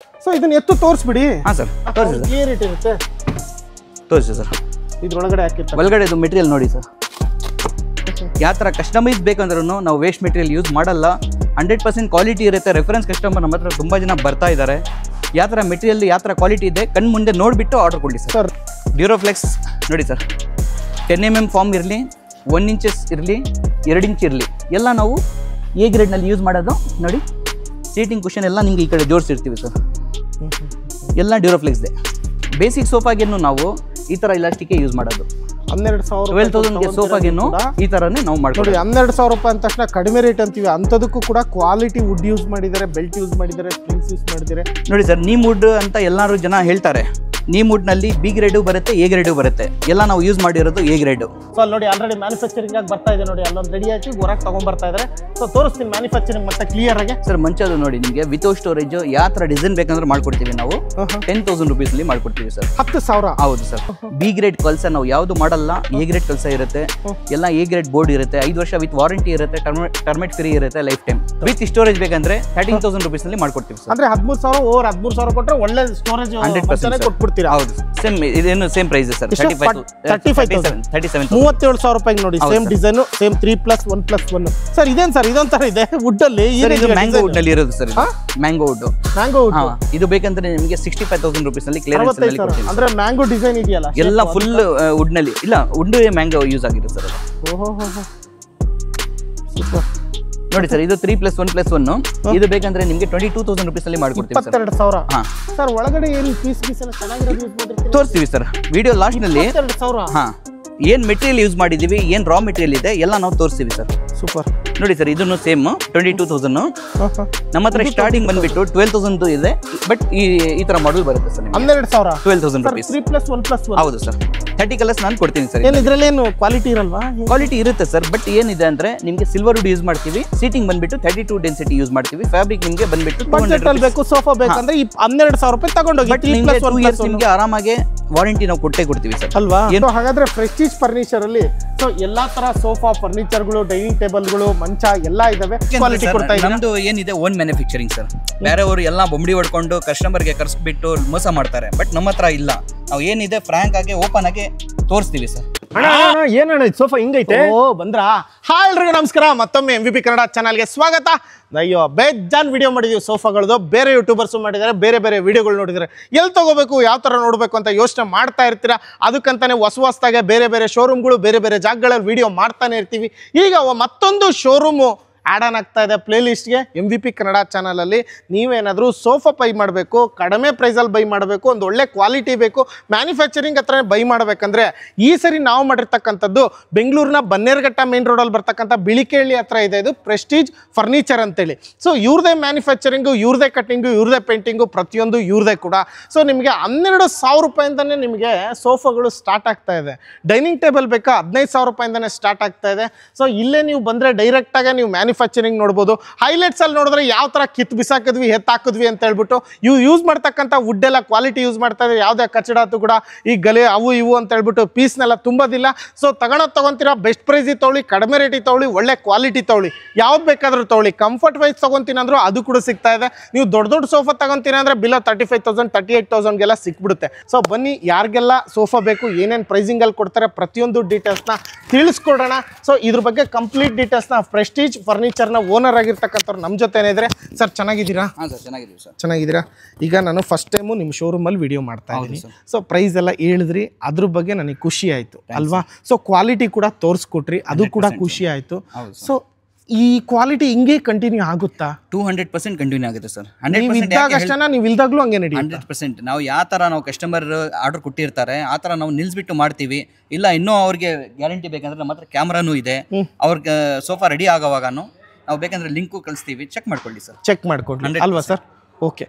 So ಇದನ್ನ ಎತ್ತು ತೋರಿಸ್ಬಿಡಿ. ಹಾಂ ಸರ್ ತೋರಿಸಿ ಸರ್. ಏನು ರೇಟ್ ಇರುತ್ತೆ ತೋರಿಸಿ ಸರ್. ಇದ್ರೊಳಗಡೆ ಹಾಕಿರ್ತಾರೆ ಒಳಗಡೆ ಇದು ಮೆಟೀರಿಯಲ್ ನೋಡಿ ಸರ್. ಯಾವ ಥರ ಕಸ್ಟಮೈಸ್ ಬೇಕಂದ್ರೂ ನಾವು ವೇಸ್ಟ್ ಮೆಟೀರಿಯಲ್ ಯೂಸ್ ಮಾಡಲ್ಲ. 100% ಕ್ವಾಲಿಟಿ ಇರುತ್ತೆ. ರೆಫರೆನ್ಸ್ ಕಸ್ಟಮರ್ ನಮ್ಮ ಹತ್ರ ತುಂಬ ಜನ ಬರ್ತಾ ಇದ್ದಾರೆ. ಯಾವ ಥರ ಮೆಟೀರಿಯಲ್ ಯಾವ ಥರ ಕ್ವಾಲಿಟಿ ಇದೆ ಕಣ್ಣು ಮುಂದೆ ನೋಡಿಬಿಟ್ಟು ಆರ್ಡರ್ ಕೊಡಿ ಸರ್. ಡ್ಯೂರೋಫ್ಲೆಕ್ಸ್ ನೋಡಿ ಸರ್. 10 mm ಫಾರ್ಮ್ ಇರಲಿ, 1 ಇಂಚಸ್ ಇರಲಿ, 2 ಇಂಚ್ ಇರಲಿ, ಎಲ್ಲ ನಾವು ಎ ಗ್ರೇಡ್ನಲ್ಲಿ ಯೂಸ್ ಮಾಡೋದು ನೋಡಿ. ಸೀಟಿಂಗ್ ಕುಷನ್ ಎಲ್ಲ ನಿಮಗೆ ಈ ಕಡೆ ಜೋಡಿಸಿರ್ತೀವಿ ಸರ್. ಎಲ್ಲ ಡ್ಯೂರೋಫ್ಲೆಕ್ಸ್ದೆ. ಬೇಸಿಕ್ ಸೋಫಾಗೇನು ನಾವು ಈ ಥರ ಇಲಾಸ್ಟಿಕ್ ಯೂಸ್ ಮಾಡೋದು. 12,000 ಸೋಫಾಗೇನು ಈ ಥರನೇ ನಾವು ಮಾಡ್ತೀವಿ. 12,000 ರೂಪಾಯಿ ಅಂದ ತಕ್ಷಣ ಕಡಿಮೆ ರೇಟ್ ಅಂತೀವಿ. ಅಂಥದಕ್ಕೂ ಕೂಡ ಕ್ವಾಲಿಟಿ ವುಡ್ ಯೂಸ್ ಮಾಡಿದ್ದಾರೆ, ಬೆಲ್ಟ್ ಯೂಸ್ ಮಾಡಿದ್ದಾರೆ, ಸ್ಪ್ರಿಂಗ್ಸ್ ಯೂಸ್ ಮಾಡಿದ್ದಾರೆ. ನೋಡಿ ಸರ್, ನೀಮ್ ವುಡ್ ಅಂತ ಎಲ್ಲರೂ ಜನ ಹೇಳ್ತಾರೆ. ನೀಮ್ ವುಡ್ನಲ್ಲಿ ಬಿ ಗ್ರೇಡು ಬರುತ್ತೆ, ಎ ಗ್ರೇಡು ಬರುತ್ತೆ. ಎಲ್ಲ ನಾವು ಯೂಸ್ ಮಾಡಿರೋದು ಎ ಗ್ರೇಡು. ಸೊ ಅಲ್ಲಿ ನೋಡಿ ಆಲ್ರೆಡಿ ಮ್ಯಾನುಫ್ಯಾಕ್ಚರಿಂಗ್ ಆಗಿ ಬರ್ತಾ ಇದೆ ನೋಡಿ. ಅಲ್ಲೊಂದು ರೆಡಿ ಆಗಿ ಹೊರಗೆ ತಗೊಂಡ್ಬರ್ತಾ ಇದ್ದಾರೆ. ಸೊ ತೋರಿಸ್ತೀನಿ ಮ್ಯಾನುಫ್ಯಾಕ್ಚರಿಂಗ್ ಮತ್ತೆ ಕ್ಲಿಯರ್ ಆಗಿ. ಸರ್ ಮಂಚದು ನೋಡಿ, ನಿಮಗೆ ವಿತೌಟ್ ಸ್ಟೋರೇಜ್ ಯಾವ ಥರ ಡಿಸೈನ್ ಬೇಕಂದ್ರೆ ಮಾಡ್ಕೊಡ್ತೀವಿ ನಾವು. 10,000 rupees ಮಾಡ್ಕೊಡ್ತೀವಿ ಸರ್. 10,000. ಹೌದು ಸರ್. ಬಿ ಗ್ರೇಡ್ ಕಲ್ಸ ನಾವು ಯಾವುದು ಮಾಡಲ್ಲ. ಎ ಗ್ರೇಡ್ ಕಲ್ಸ ಇರುತ್ತೆ. ಎಲ್ಲ ಎ ಗ್ರೇಡ್ ಬೋರ್ಡ್ ಇರುತ್ತೆ. 5 ವರ್ಷ ವಿತ್ ವಾರಂಟಿ ಇರುತ್ತೆ. ಟರ್ಮೇಟ್ ಫ್ರೀ ಇರುತ್ತೆ ಲೈಫ್ ಟೈಮ್. ವಿತ್ ಸ್ಟೋರೇಜ್ ಬೇಕಂದ್ರೆ 13,000 rupees ಮಾಡ್ಕೊಡ್ತೀವಿ ಸರ್. ಅಂದ್ರೆ 13,000 ಓವರ್ 13,000 ಕೊಟ್ಟರೆ ಒಳ್ಳೆ ಸ್ಟೋರೇಜ್ 100% ಕೊಟ್ಬಿಡ್ತೀರಾ? ಹೌದು, ಸೇಮ್ ಇದೇನು ಸೇಮ್ ಪ್ರೈಸ್ ಸರ್. 37,000 ರೂಪಾಯಿಗೆ ನೋಡಿ. Same design, same 3+1+1. ಸರ್ ಇದೇನು ಸರ್ ಇದೊಂಥರ ಇದೆ ವುಡ್ ಅಲ್ಲಿ? ಮ್ಯಾಂಗೋ ವುಡ್ ನಲ್ಲಿ ಇರೋದು ಸರ್. Mango wood. ಇದು ಬೇಕಂದ್ರೆ ನಿಮಗೆ 65,000 rupees ಕ್ಲಿಯರೆನ್ಸ್ ನಲ್ಲಿ ಕೊಡ್ತೀವಿ. ಅಂದ್ರೆ ಮ್ಯಾಂಗೋ ಡಿಸೈನ್ ಇದೆಯಲ್ಲ ಎಲ್ಲ ಫುಲ್ ವುಡ್ ನಲ್ಲಿ. ಇಲ್ಲ, ವುಡ್ ಮ್ಯಾಂಗೋ ಯೂಸ್ ಆಗಿದೆ ಸರ್. ನೋಡಿ ಸರ್, ಇದು 3+1+1. ಇದು ಬೇಕಂದ್ರೆ ನಿಮಗೆ 22,000 rupees ಮಾಡ್ಕೊಡ್ತೀವಿ ಸರ್. 22,000. ಸರ್ ಒಳಗಡೆ ಏನು ಪೀಸ್ ಎಲ್ಲ ಚೆನ್ನಾಗಿರೋದು ಯೂಸ್ ಮಾಡಿರ್ತೀವಿ. ತೋರಿಸ್ತೀವಿ ಸರ್ ವಿಡಿಯೋ ಲಾಸ್ಟ್ ನಲ್ಲಿ. 22,000. ಹಾಂ, ಏನು ಮೆಟೀರಿಯಲ್ ಯೂಸ್ ಮಾಡಿದ್ದೀವಿ, ಏನು ರಾ ಮೆಟೀರಿಯಲ್ ಇದೆ ಎಲ್ಲ ನಾವು ತೋರಿಸ್ತೀವಿ ಸರ್. ಸೂಪರ್. ನೋಡಿ ಸರ್, ಇದನ್ನು ಸೇಮ್ 22,000. ನಮ್ಮ ಹತ್ರ ಸ್ಟಾರ್ಟಿಂಗ್ ಬಂದ್ಬಿಟ್ಟು 12,000 ಇದೆ. ಬಟ್ ಈ ತರ ಮಾಡಲ್ ಬರುತ್ತೆ ಸರ್. 12,000. 12,000 rupees. 3+1+1. ಹೌದು ಸರ್. 30 ಕಲರ್ಸ್ ನಾನು ಕೊಡ್ತೀನಿ ಸರ್. ಏನು ಇದರಲ್ಲೇನು ಕ್ವಾಲಿಟಿ ಇರಲ್ವಾ? ಕ್ವಾಲಿಟಿ ಇರುತ್ತೆ ಸರ್. ಬಟ್ ಏನಿದೆ ಅಂದ್ರೆ ನಿಮಗೆ ಸಿಲ್ವರ್ ವುಡ್ ಯೂಸ್ ಮಾಡ್ತೀವಿ. ಸೀಟಿಂಗ್ ಬಂದ್ಬಿಟ್ಟು 32 ಡೆನ್ಸಿಟಿ ಯೂಸ್ ಮಾಡ್ತೀವಿ. ಫ್ಯಾಬ್ರಿಕ್ ನಿಮಗೆ ಬಂದ್ಬಿಟ್ಟು 200 ಬೇಕು. ಸೋಫಾ ಬೇಕಂದ್ರೆ 12,000 ರೂಪಾಯಿ ತಗೊಂಡೋಗಿ. ಬಟ್ ನಿಮಗೆ ಆರಾಮಾಗಿ ವಾರಂಟಿ ನಾವು ಕೊಡ್ತೀವಿ ಸರ್. ಅಲ್ವಾ? ಹಾಗಾದ್ರೆ ಪ್ರೆಸ್ಟೀಜ್ ಫರ್ನಿಚರ್ ಅಲ್ಲಿ ಸೊ ಎಲ್ಲಾ ತರ ಸೋಫಾ, ಫರ್ನಿಚರ್ಗಳು, ಡೈನಿಂಗ್ ಟೇಬಲ್ಗಳು, ಮಂಚ ಎಲ್ಲ ಇದಾವೆ. ಕ್ವಾಲಿಟಿ ಕೊಡ್ತಾ ಇದ್ದೀವಿ. ನಮ್ದು ಏನಿದೆ ಓನ್ ಮ್ಯಾನುಫ್ಯಾಕ್ಚರಿಂಗ್ ಸರ್. ಬೇರೆಯವರು ಎಲ್ಲ ಬೊಂಬಡಿ ಹೊಡ್ಕೊಂಡು ಕಸ್ಟಮರ್ಗೆ ಕರ್ಸ್ಬಿಟ್ಟು ಮೋಸ ಮಾಡ್ತಾರೆ. ಬಟ್ ನಮ್ಮ ಹತ್ರ ಇಲ್ಲ. ನಾವು ಏನಿದೆ ಫ್ರಾಂಕ್ ಆಗಿ ಓಪನ್ ಆಗಿ ತೋರಿಸ್ತೀವಿ ಸರ್. ಏನಣ್ಣ ಇದು ಸೋಫಾ ಹಿಂಗೈತೆ? ಓ ಬಂದ್ರಾ? ಹಾಯ್ ಎಲ್ರಿಗೂ ನಮಸ್ಕಾರ. ಮತ್ತೊಮ್ಮೆ MVP ಕನ್ನಡ ಚಾನಲ್ಗೆ ಸ್ವಾಗತ. ಅಯ್ಯೋ ಬೇಜಾನ್ ವಿಡಿಯೋ ಮಾಡಿದೀವಿ ಸೋಫಾಗಳದ್ದು. ಬೇರೆ ಯೂಟ್ಯೂಬರ್ಸು ಮಾಡಿದ್ದಾರೆ, ಬೇರೆ ಬೇರೆ ವಿಡಿಯೋಗಳು ನೋಡಿದ್ದಾರೆ. ಎಲ್ಲಿ ತಗೋಬೇಕು, ಯಾವ ಥರ ನೋಡಬೇಕು ಅಂತ ಯೋಚನೆ ಮಾಡ್ತಾ ಇರ್ತೀರಾ. ಅದಕ್ಕಂತಾನೆ ಹೊಸದಾಗೆ ಬೇರೆ ಬೇರೆ ಶೋರೂಮ್ಗಳು, ಬೇರೆ ಬೇರೆ ಜಾಗಗಳಲ್ಲಿ ವಿಡಿಯೋ ಮಾಡ್ತಾನೆ ಇರ್ತೀವಿ. ಈಗ ಮತ್ತೊಂದು ಶೋರೂಮು ಆ್ಯಡ್ ಆನ್ ಆಗ್ತಾ ಇದೆ ಪ್ಲೇ ಲಿಸ್ಟ್ಗೆ MVP ಕನ್ನಡ ಚಾನಲಲ್ಲಿ. ನೀವೇನಾದರೂ ಸೋಫಾ ಬೈ ಮಾಡಬೇಕು, ಕಡಿಮೆ ಪ್ರೈಸಲ್ಲಿ ಬೈ ಮಾಡಬೇಕು, ಒಂದು ಒಳ್ಳೆ ಕ್ವಾಲಿಟಿ ಬೇಕು, ಮ್ಯಾನುಫ್ಯಾಕ್ಚರಿಂಗ್ ಹತ್ರನೇ ಬೈ ಮಾಡಬೇಕಂದ್ರೆ ಈ ಸರಿ ನಾವು ಮಾಡಿರ್ತಕ್ಕಂಥದ್ದು ಬೆಂಗಳೂರಿನ ಬನ್ನೇರುಘಟ್ಟ ಮೇನ್ ರೋಡಲ್ಲಿ ಬರ್ತಕ್ಕಂಥ ಬಿಳಿಕೇಳಿ ಹತ್ರ ಇದೆ. ಇದು ಪ್ರೆಸ್ಟೀಜ್ ಫರ್ನಿಚರ್ ಅಂತೇಳಿ. ಸೊ ಇವ್ರದೇ ಮ್ಯಾನುಫ್ಯಾಕ್ಚರಿಂಗು, ಇವ್ರದೇ ಕಟ್ಟಿಂಗು, ಇವ್ರದೇ ಪೇಂಟಿಂಗು, ಪ್ರತಿಯೊಂದು ಇವ್ರದೇ ಕೂಡ. ಸೊ ನಿಮಗೆ 12,000 ರೂಪಾಯಿಂದನೇ ನಿಮಗೆ ಸೋಫಾಗಳು ಸ್ಟಾರ್ಟ್ ಆಗ್ತಾ ಇದೆ. ಡೈನಿಂಗ್ ಟೇಬಲ್ ಬೇಕಾ 15,000 ರೂಪಾಯಿಂದನೇ ಸ್ಟಾರ್ಟ್ ಆಗ್ತಾ ಇದೆ. ಸೊ ಇಲ್ಲೇ ನೀವು ಬಂದರೆ ಡೈರೆಕ್ಟಾಗಿ ನೀವು ಮ್ಯಾನುಫ್ಯಾಕ್ಚರಿಂಗ್ ನೋಡ್ಬೋದು. ಹೈಲೈಟ್ಸ್ ಅಲ್ಲಿ ನೋಡಿದ್ರೆ ಯಾವ ತರ ಕಿತ್ತು ಬಿಸಾಕಿದ್ವಿ, ಎತ್ತಾಕಿದ್ವಿ ಅಂತ ಹೇಳ್ಬಿಟ್ಟು ಯೂಸ್ ಮಾಡ್ತಕ್ಕಂಥ ವುಡ್ ಎಲ್ಲ ಕ್ವಾಲಿಟಿ ಯೂಸ್ ಮಾಡ್ತಾ ಇದ್ರೆ ಯಾವುದೇ ಕಚ್ಚಡಾತು ಕೂಡ ಈ ಗಲೆ ಅವು ಇವು ಅಂತ ಹೇಳ್ಬಿಟ್ಟು ಪೀಸ್ನೆಲ್ಲ ತುಂಬೋದಿಲ್ಲ. ಸೊ ತಗೊತೀರಾ ಬೆಸ್ಟ್ ಪ್ರೈಸ್ ತೊಗೊಳ್ಳಿ, ಕಡಿಮೆ ರೇಟಿಗೆ ತೊಗೊಳ್ಳಿ, ಒಳ್ಳೆ ಕ್ವಾಲಿಟಿ ತೊಗೊಳ್ಳಿ, ಯಾವ್ದು ಬೇಕಾದ್ರೂ ತೊಗೊಳ್ಳಿ. ಕಂಫರ್ಟ್ ವೈಸ್ ತಗೊಂತೀನಿ ಅಂದ್ರೂ ಅದು ಕೂಡ ಸಿಗ್ತಾ ಇದೆ. ನೀವು ದೊಡ್ಡ ಸೋಫಾ ತಗೊಂತೀರಾ ಅಂದ್ರೆ ಬಿಲೋ 35,000 38,000ಗೆಲ್ಲ ಸಿಕ್ಬಿಡುತ್ತೆ. ಸೊ ಬನ್ನಿ, ಯಾರಿಗೆಲ್ಲ ಸೋಫಾ ಬೇಕು, ಏನೇನು ಪ್ರೈಸಿಂಗ್ ಅಲ್ಲಿ ಕೊಡ್ತಾರೆ, ಪ್ರತಿಯೊಂದು ಡೀಟೇಲ್ಸ್ನ ತಿಳಿಸ್ಕೊಡೋಣ. ಸೊ ಇದ್ರ ಬಗ್ಗೆ ಕಂಪ್ಲೀಟ್ ಡೀಟೇಲ್ಸ್ನ ಪ್ರೆಸ್ಟೀಜ್ ಫರ್ನಿಚರ್ನ ಓನರ್ ಆಗಿರ್ತಕ್ಕಂಥವ್ರು ನಮ್ಮ ಜೊತೆನೇ ಇದ್ರೆ. ಸರ್ ಚೆನ್ನಾಗಿದ್ದೀರಾ? ಹಾಂ ಸರ್, ಚೆನ್ನಾಗಿದ್ದೀವಿ ಸರ್. ಚೆನ್ನಾಗಿದ್ದೀರಾ? ಈಗ ನಾನು ಫಸ್ಟ್ ಟೈಮು ನಿಮ್ಮ ಶೋರೂಮಲ್ಲಿ ವಿಡಿಯೋ ಮಾಡ್ತಾ ಇದ್ದೀನಿ. ಸೊ ಪ್ರೈಸ್ ಎಲ್ಲ ಹೇಳಿದ್ರಿ, ಅದ್ರ ಬಗ್ಗೆ ನನಗೆ ಖುಷಿ ಆಯಿತು ಅಲ್ವಾ? ಸೊ ಕ್ವಾಲಿಟಿ ಕೂಡ ತೋರಿಸ್ಕೊಟ್ರಿ, ಅದು ಕೂಡ ಖುಷಿ ಆಯಿತು. ಸೊ ಈ ಕ್ವಾಲಿಟಿ ಹಿಂಗೆ ಕಂಟಿನ್ಯೂ ಆಗುತ್ತಾ? 200% ಕಂಟಿನ್ಯೂ ಆಗುತ್ತೆ ಸರ್. ನೀವು ಇಲ್ದಾಗ್ಲೂ ಹಂಗೆ ನಡಿ. 100% ನಾವು ಯಾವ ಥರ ನಾವು ಕಸ್ಟಮರ್ ಆರ್ಡರ್ ಕೊಟ್ಟಿರ್ತಾರೆ ಆ ಥರ ನಾವು ನಿಲ್ಲಿಸ್ಬಿಟ್ಟು ಮಾಡ್ತೀವಿ. ಇಲ್ಲ ಇನ್ನೂ ಅವ್ರಿಗೆ ಗ್ಯಾರಂಟಿ ಬೇಕಂದ್ರೆ ನಮ್ಮ ಹತ್ರ ಕ್ಯಾಮ್ರಾನೂ ಇದೆ. ಅವ್ರಿಗೆ ಸೋಫಾ ರೆಡಿ ಆಗೋವಾಗನು ನಾವು ಬೇಕಂದ್ರೆ ಲಿಂಕು ಕಳಿಸ್ತೀವಿ, ಚೆಕ್ ಮಾಡ್ಕೊಳ್ಳಿ ಸರ್. ಚೆಕ್ ಮಾಡ್ಕೊಳ್ಳಿ ಅಲ್ವಾ ಸರ್? ಓಕೆ.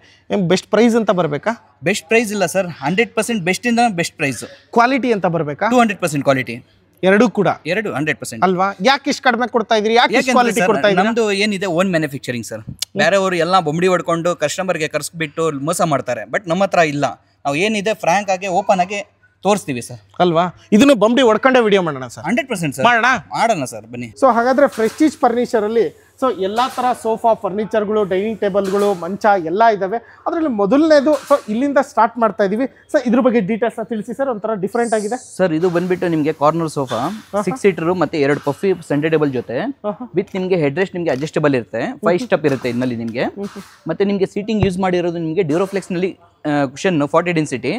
ಬೆಸ್ಟ್ ಪ್ರೈಸ್ ಅಂತ ಬರಬೇಕಾ? ಬೆಸ್ಟ್ ಪ್ರೈಸ್ ಇಲ್ಲ ಸರ್, 100% ಬೆಸ್ಟಿಂದ ಬೆಸ್ಟ್ ಪ್ರೈಸ್. ಕ್ವಾಲಿಟಿ ಅಂತ ಬರಬೇಕಾ? 200% ಕ್ವಾಲಿಟಿ. ಎರಡೂ ಕೂಡ 100% ಅಲ್ವಾ? ಯಾಕೆ ಇಷ್ಟು ಕಡಿಮೆ ಕೊಡ್ತಾ ಇದ್ರಿ? ಯಾಕೆ ಕ್ವಾಲಿಟಿ ಕೊಡ್ತಾ ಇದ್ರಿ? ನಮ್ದು ಏನಿದೆ ಓನ್ ಮ್ಯಾನುಫ್ಯಾಕ್ಚರಿಂಗ್ ಸರ್. ಬೇರೆಯವರು ಎಲ್ಲ ಬೊಂಬಡಿ ಹೊಡ್ಕೊಂಡು ಕಸ್ಟಮರ್ಗೆ ಕರ್ಸ್ಬಿಟ್ಟು ಮೋಸ ಮಾಡ್ತಾರೆ. ಬಟ್ ನಮ್ಮ ಹತ್ರ ಇಲ್ಲ. ನಾವು ಏನಿದೆ ಫ್ರಾಂಕ್ ಆಗಿ ಓಪನ್ ಆಗಿ ತೋರಿಸ್ತೀವಿ ಸರ್. ಅಲ್ವಾ? ಇದನ್ನು ಬಂಬಡಿ ಹೊಡ್ಕೊಂಡೆ ವಿಡಿಯೋ ಮಾಡೋಣ ಸರ್. 100% ಸರ್ ಮಾಡೋಣ ಸರ್, ಬನ್ನಿ. ಸೊ ಹಾಗಾದ್ರೆ ಪ್ರೆಸ್ಟೀಜ್ ಫರ್ನಿಚರ್ ಅಲ್ಲಿ ಸೊ ಎಲ್ಲ ತರ ಸೋಫಾ ಫರ್ನಿಚರ್ಗಳು, ಡೈನಿಂಗ್ ಟೇಬಲ್ಗಳು, ಮಂಚ ಎಲ್ಲ ಇದಾವೆ. ಅದರಲ್ಲಿ ಮೊದಲನೇದು ಸೊ ಇಲ್ಲಿಂದ ಸ್ಟಾರ್ಟ್ ಮಾಡ್ತಾ ಇದೀವಿ. ಸೊ ಇದ್ರ ಬಗ್ಗೆ ಡೀಟೇಲ್ಸ್ ನ ತಿಳಿಸಿ ಸರ್. ಒಂಥರ ಡಿಫ್ರೆಂಟ್ ಆಗಿದೆ ಸರ್. ಇದು ಬಂದ್ಬಿಟ್ಟು ನಿಮಗೆ ಕಾರ್ನರ್ ಸೋಫಾ 6 ಸೀಟರ್ ಮತ್ತೆ 2 ಪಫಿ ಸೆಂಟರ್ ಟೇಬಲ್ ಜೊತೆ ವಿತ್ ನಿಮಗೆ ಹೆಡ್ ರೆಸ್ಟ್ ನಿಮಗೆ ಅಡ್ಜಸ್ಟಬಲ್ ಇರುತ್ತೆ. 5 ಸ್ಟೆಪ್ ಇರುತ್ತೆ ಇದರಲ್ಲಿ ನಿಮಗೆ. ಮತ್ತೆ ನಿಮಗೆ ಸೀಟಿಂಗ್ ಯೂಸ್ ಮಾಡಿರೋದು ನಿಮಗೆ ಡ್ಯೂರೋಫ್ಲೆಕ್ಸ್ ನಲ್ಲಿ ಕುಶನ್ 40 ಡೆನ್ಸಿಟಿ.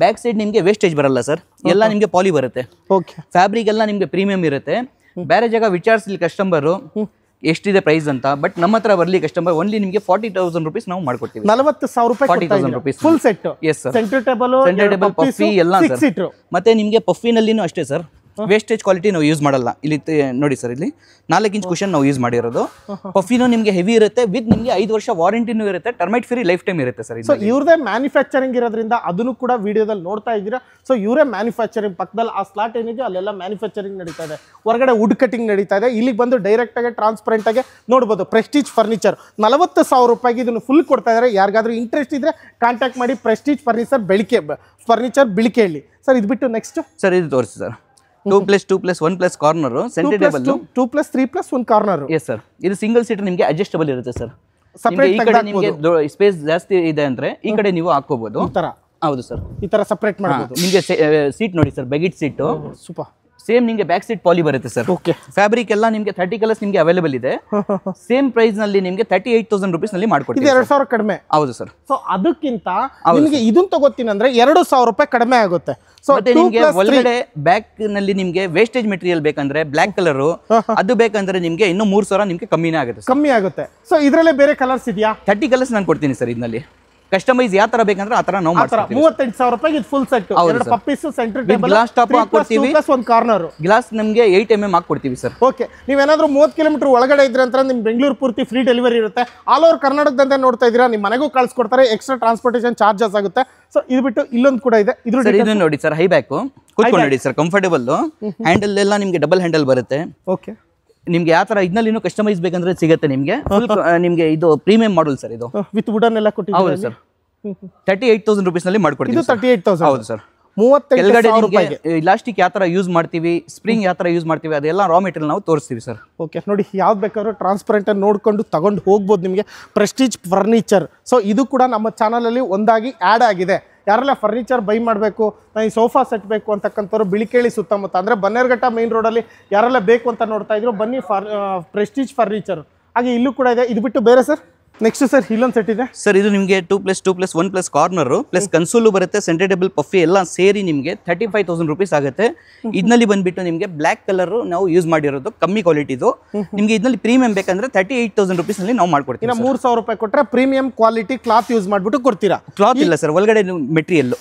ಬ್ಯಾಕ್ ಸೈಡ್ ನಿಮಗೆ ವೇಸ್ಟೇಜ್ ಬರಲ್ಲ ಸರ್, ಎಲ್ಲ ನಿಮಗೆ ಪಾಲಿ ಬರುತ್ತೆ. ಫ್ಯಾಬ್ರಿಕ್ ಎಲ್ಲ ನಿಮಗೆ ಪ್ರೀಮಿಯಂ ಇರುತ್ತೆ. ಬೇರೆ ಜಾಗ ವಿಚಾರಿಸಲಿ ಕಸ್ಟಮರ್ ಎಷ್ಟಿದೆ ಪ್ರೈಸ್ ಅಂತ, ಬಟ್ ನಮ್ಮ ಹತ್ರ ಬರಲಿ ಕಸ್ಟಮರ್ ಓನ್ಲಿ ನಿಮಗೆ 40,000 rupees ನಾವು ಮಾಡ್ಕೊಡ್ತೀವಿ. 40,000 ರೂಪಾಯಿ 40,000 rupees full set. Yes sir. Centre table puffy ಎಲ್ಲ ಸರ್. ಮತ್ತೆ ನಿಮಗೆ ಪಫಿನಲ್ಲಿನೂ ಅಷ್ಟೇ ಸರ್, ವೇಸ್ಟೇಜ್ ಕ್ವಾಲಿಟಿ ನಾವು ಯೂಸ್ ಮಾಡಲ್ಲ. ಇಲ್ಲಿ ನೋಡಿ ಸರ್, ಇಲ್ಲಿ 4 ಇಂಚ್ ಕುಶನ್ ನಾವು ಯೂಸ್ ಮಾಡಿರೋದು. ಪಫಿನೂ ನಿಮಗೆ ಹೆವಿ ಇರುತ್ತೆ, ವಿತ್ ನಿಮಗೆ 5 ವರ್ಷ ವಾರಂಟಿನೂ ಇರುತ್ತೆ, ಟರ್ಮೈಟ್ ಫ್ರೀ ಲೈಫ್ ಟೈಮ್ ಇರುತ್ತೆ ಸರ್. ಸೊ ಇವ್ರದೇ ಮ್ಯಾನುಫ್ಯಾಕ್ಚರಿಂಗ್ ಇರೋದ್ರಿಂದ ಅದನ್ನು ಕೂಡ ವಿಡಿಯೋದಲ್ಲಿ ನೋಡ್ತಾ ಇದ್ದೀರಾ. ಸೊ ಇವರೇ ಮ್ಯಾನುಫ್ಯಾಕ್ಚರಿಂಗ್ ಪಕ್ಕದಲ್ಲಿ ಆ ಸ್ಲಾಟ್ ಏನಿದೆ ಅಲ್ಲೆಲ್ಲ ಮ್ಯಾನುಫ್ಯಾಕ್ಚರಿಂಗ್ ನಡೀತಾ ಇದೆ, ಹೊರಗಡೆ ವುಡ್ ಕಟಿಂಗ್ ನಡೀತಾ ಇದೆ. ಇಲ್ಲಿಗೆ ಬಂದು ಡೈರೆಕ್ಟ್ ಆಗಿ ಟ್ರಾನ್ಸ್ಪರೆಂಟ್ ಆಗಿ ನೋಡ್ಬೋದು. ಪ್ರೆಸ್ಟೀಜ್ ಫರ್ನಿಚರ್ 40,000 ರೂಪಾಯಿಗೆ ಇದನ್ನು ಫುಲ್ ಕೊಡ್ತಾ ಇದ್ದಾರೆ. ಯಾರಿಗಾದ್ರೂ ಇಂಟ್ರೆಸ್ಟ್ ಇದ್ರೆ ಕಾಂಟ್ಯಾಕ್ಟ್ ಮಾಡಿ. Prestige Furniture Bilekahalli sir. ಇದು ಬಿಟ್ಟು ನೆಕ್ಸ್ಟ್ ಸರ್ ಇದು ತೋರಿಸಿ sir. 2+2+1+ corner centre table, 2+3+1 corner. Yes sir. ಇದು ಸಿಂಗಲ್ ಸೀಟರ್ ನಿಮಗೆ ಅಡ್ಜಸ್ಟಬಲ್ ಇರುತ್ತೆ ಸರ್. ಸಪರೇಟ್ ಈ ಕಡೆ ನಿಮಗೆ ಸ್ಪೇಸ್ ಜಾಸ್ತಿ ಇದೆ ಅಂದ್ರೆ ಈ ಕಡೆ ನೀವು ಹಾಕೋಬಹುದು. ಹೌದು ಸರ್, ಈ ತರ ಸಪರೇಟ್ ಮಾಡಬಹುದು. ನಿಮಗೆ ಸೀಟ್ ನೋಡಿ ಸರ್, ಬೆಗಿಟ್ ಸೀಟ್ ಸೂಪರ್. ಸೇಮ್ ನಿಮಗೆ ಬ್ಯಾಕ್ ಸೀಟ್ ಪಾಲಿ ಬರುತ್ತೆ ಸರ್. ಓಕೆ. ಫ್ಯಾಬ್ರಿಕ್ ಎಲ್ಲ ನಿಮಗೆ 30 ಕಲರ್ಸ್ ನಿಮಗೆ ಅವೈಲೇಬಲ್ ಇದೆ. ಸೇಮ್ ಪ್ರೈಸ್ ನಲ್ಲಿ ನಿಮಗೆ 38,000 rupees ನಲ್ಲಿ ಮಾಡ್ಕೊಡ್ತೀವಿ. 2,000 ಕಡಿಮೆ. ಹೌದು ಸರ್. ಸೊ ಅದಕ್ಕಿಂತ ನಿಮಗೆ ಇದನ್ನ ತಗೋತೀನಿ ಅಂದ್ರೆ 2,000 ರೂಪಾಯಿ ಕಡಿಮೆ ಆಗುತ್ತೆ. ಸೊ ನಿಮಗೆ ಒಳಗಡೆ ಬ್ಯಾಕ್ ನಲ್ಲಿ ನಿಮಗೆ ವೇಸ್ಟೇಜ್ ಮೆಟೀರಿಯಲ್ ಬೇಕಂದ್ರೆ ಬ್ಲಾಕ್ ಕಲರ್, ಅದು ಬೇಕಂದ್ರೆ ನಿಮಗೆ ಇನ್ನೂ 3,000 ನಿಮಗೆ ಕಮ್ಮಿನೇ ಆಗುತ್ತೆ. ಸೊ ಇದರಲ್ಲೇ ಬೇರೆ ಕಲರ್ಸ್ ಇದೆಯಾ? 30 ಕಲರ್ಸ್ ನಾನು ಕೊಡ್ತೀನಿ ಸರ್. ಇದರಲ್ಲಿ ಕಸ್ಟಮೈಸ್ ಯಾವ ತರ ಬೇಕಂದ್ರೆ ಆ ತರ ನಾವು ಮಾಡ್ತೀವಿ. 38,000 ರೂಪಾಯಿ ಇದು full set. 2 puffies, centre table, glass top ಹಾಕೊಡ್ತೀವಿ, ಒಂದು ಕಾರ್ನರ್ ಗ್ಲಾಸ್ ನಮಗೆ 8 mm ಹಾಕೊಡ್ತೀವಿ ಸರ್. ಓಕೆ. ನೀವೇನಾದ್ರೂ 30 ಕಿಲೋಮೀಟರ್ ಒಳಗಡೆ ಇದ್ರೆ ಅಂತ ನಿಮ್ ಬೆಂಗಳೂರು ಪೂರ್ತಿ ಫ್ರೀ ಡೆಲಿವರಿ ಇರುತ್ತೆ. ಆಲ್ ಓವರ್ ಕರ್ನಾಟಕದಂತೆ ನೋಡ್ತಾ ಇದ್ದೀರಾ, ನಿಮ್ಮ ಮನೆಗೂ ಕಳ್ಸಿಕೊಡ್ತಾರೆ. ಎಕ್ಸ್ಟ್ರಾ ಟ್ರಾನ್ಸ್ಪೋರ್ಟೇಷನ್ ಚಾರ್ಜಸ್ ಆಗುತ್ತೆ. ಸೊ ಇದು ಬಿಟ್ಟು ಇಲ್ಲೊಂದು ಕೂಡ ಇದೆ. ಇದು ನೋಡಿ ಸರ್, ಹೈ ಬ್ಯಾಕ್ ಕೂತ್ಕೊಂಡು ನೋಡಿ ಸರ್, ಕಂಫರ್ಟೇಬಲ್. ಹ್ಯಾಂಡಲ್ ಎಲ್ಲ ನಿಮಗೆ ಡಬಲ್ ಹ್ಯಾಂಡಲ್ ಬರುತ್ತೆ. ಓಕೆ. ನಿಮ್ಗೆ ಯಾವ ತರ ಇದನ್ನಲ್ಲಿನೂ ಕಸ್ಟಮೈಸ್ ಬೇಕಂದ್ರೆ ಸಿಗುತ್ತೆ ನಿಮಗೆ. ನಿಮಗೆ ಇದು ಪ್ರೀಮಿಯಂ ಮಾಡಲ್ ಸರ್. ಇದು ವಿತ್ ವುಡನ್ ಎಲ್ಲ ಕೊಟ್ಟಿದ್ದೀವಿ. ಹೌದು ಸರ್. 38,000 rupees ನಲ್ಲಿ ಮಾಡ್ಕೊಡ್ತೀವಿ. ಇದು 38,000. ಹೌದು ಸರ್. 38,000 ರೂಪಾಯಿಗೆ ಇಲಾಸ್ಟಿಕ್ ಯಾವ ತರ ಯೂಸ್ ಮಾಡ್ತೀವಿ, ಸ್ಪ್ರಿಂಗ್ ಯಾವ ತರ ಯೂಸ್ ಮಾಡ್ತೀವಿ, ಅದೆಲ್ಲ ರಾ ಮೆಟೀರಿಯಲ್ ನಾವು ತೋರಿಸ್ತೀವಿ ಸರ್. ಓಕೆ. ನೋಡಿ, ಯಾವ್ದು ಬೇಕಾದ್ರೂ ಟ್ರಾನ್ಸ್ಪರೆಂಟ್ ಆಗಿ ನೋಡ್ಕೊಂಡು ತಗೊಂಡು ಹೋಗ್ಬೋದು ನಿಮಗೆ. Prestige furniture. ಸೊ ಇದು ಕೂಡ ನಮ್ಮ ಚಾನಲಲ್ಲಿ ಒಂದಾಗಿ ಆ್ಯಡ್ ಆಗಿದೆ. ಯಾರೆಲ್ಲ ಫರ್ನಿಚರ್ ಬೈ ಮಾಡಬೇಕು, ಈ ಸೋಫಾ ಸೆಟ್ ಬೇಕು ಅಂತಕ್ಕಂಥವ್ರು ಬಿಳಿಕೆಳಿ ಸುತ್ತಮುತ್ತ ಅಂದರೆ ಬನ್ನೇರುಘಟ್ಟ ಮೇನ್ ರೋಡಲ್ಲಿ ಯಾರೆಲ್ಲ ಬೇಕು ಅಂತ ನೋಡ್ತಾ ಇದ್ರು, ಬನ್ನಿ ಪ್ರೆಸ್ಟೀಜ್ ಫರ್ನಿಚರ್. ಹಾಗೆ ಇಲ್ಲೂ ಕೂಡ ಇದೆ. ಇದು ಬಿಟ್ಟು ಬೇರೆ ಸರ್ ನೆಕ್ಸ್ಟ್ ಸರ್ ಇಲ್ಲೊಂದು ಸೆಟ್ ಇದೆ ಸರ್. ಇದು ನಿಮಗೆ 2+2+1+ ಕಾರ್ನರ್ ಪ್ಲಸ್ ಕನ್ಸೋಲು ಬರುತ್ತೆ, ಸೆಂಟರ್ ಟೇಬಲ್, ಪಫಿ ಎಲ್ಲ ಸೇರಿ ನಿಮಗೆ 35,000 rupees ಆಗುತ್ತೆ. ಇದರಲ್ಲಿ ಬಂದ್ಬಿಟ್ಟು ನಿಮಗೆ ಬ್ಲಾಕ್ ಕಲರ್ ನಾವು ಯೂಸ್ ಮಾಡಿರೋದು ಕಮ್ಮಿ ಕ್ವಾಲಿಟಿದು. ನಿಮಗೆ ಇದರಲ್ಲಿ ಪ್ರೀಮಿಯಂ ಬೇಕಂದ್ರೆ 38,000 rupees ನಲ್ಲಿ ನಾವು ಮಾಡ್ಕೊಡ್ತೀವಿ. 3,000 ರೂಪಾಯಿ ಕೊಟ್ಟರೆ ಪ್ರೀಮಿಯಂ ಕ್ವಾಲಿಟಿ ಕ್ಲಾತ್ ಯೂಸ್ ಮಾಡಿಬಿಟ್ಟು ಕೊಡ್ತೀರಾ? ಕ್ಲಾತ್ ಇಲ್ಲ ಸರ್, ಒಳಗಡೆ ಮೆಟೀರಿಯಲ್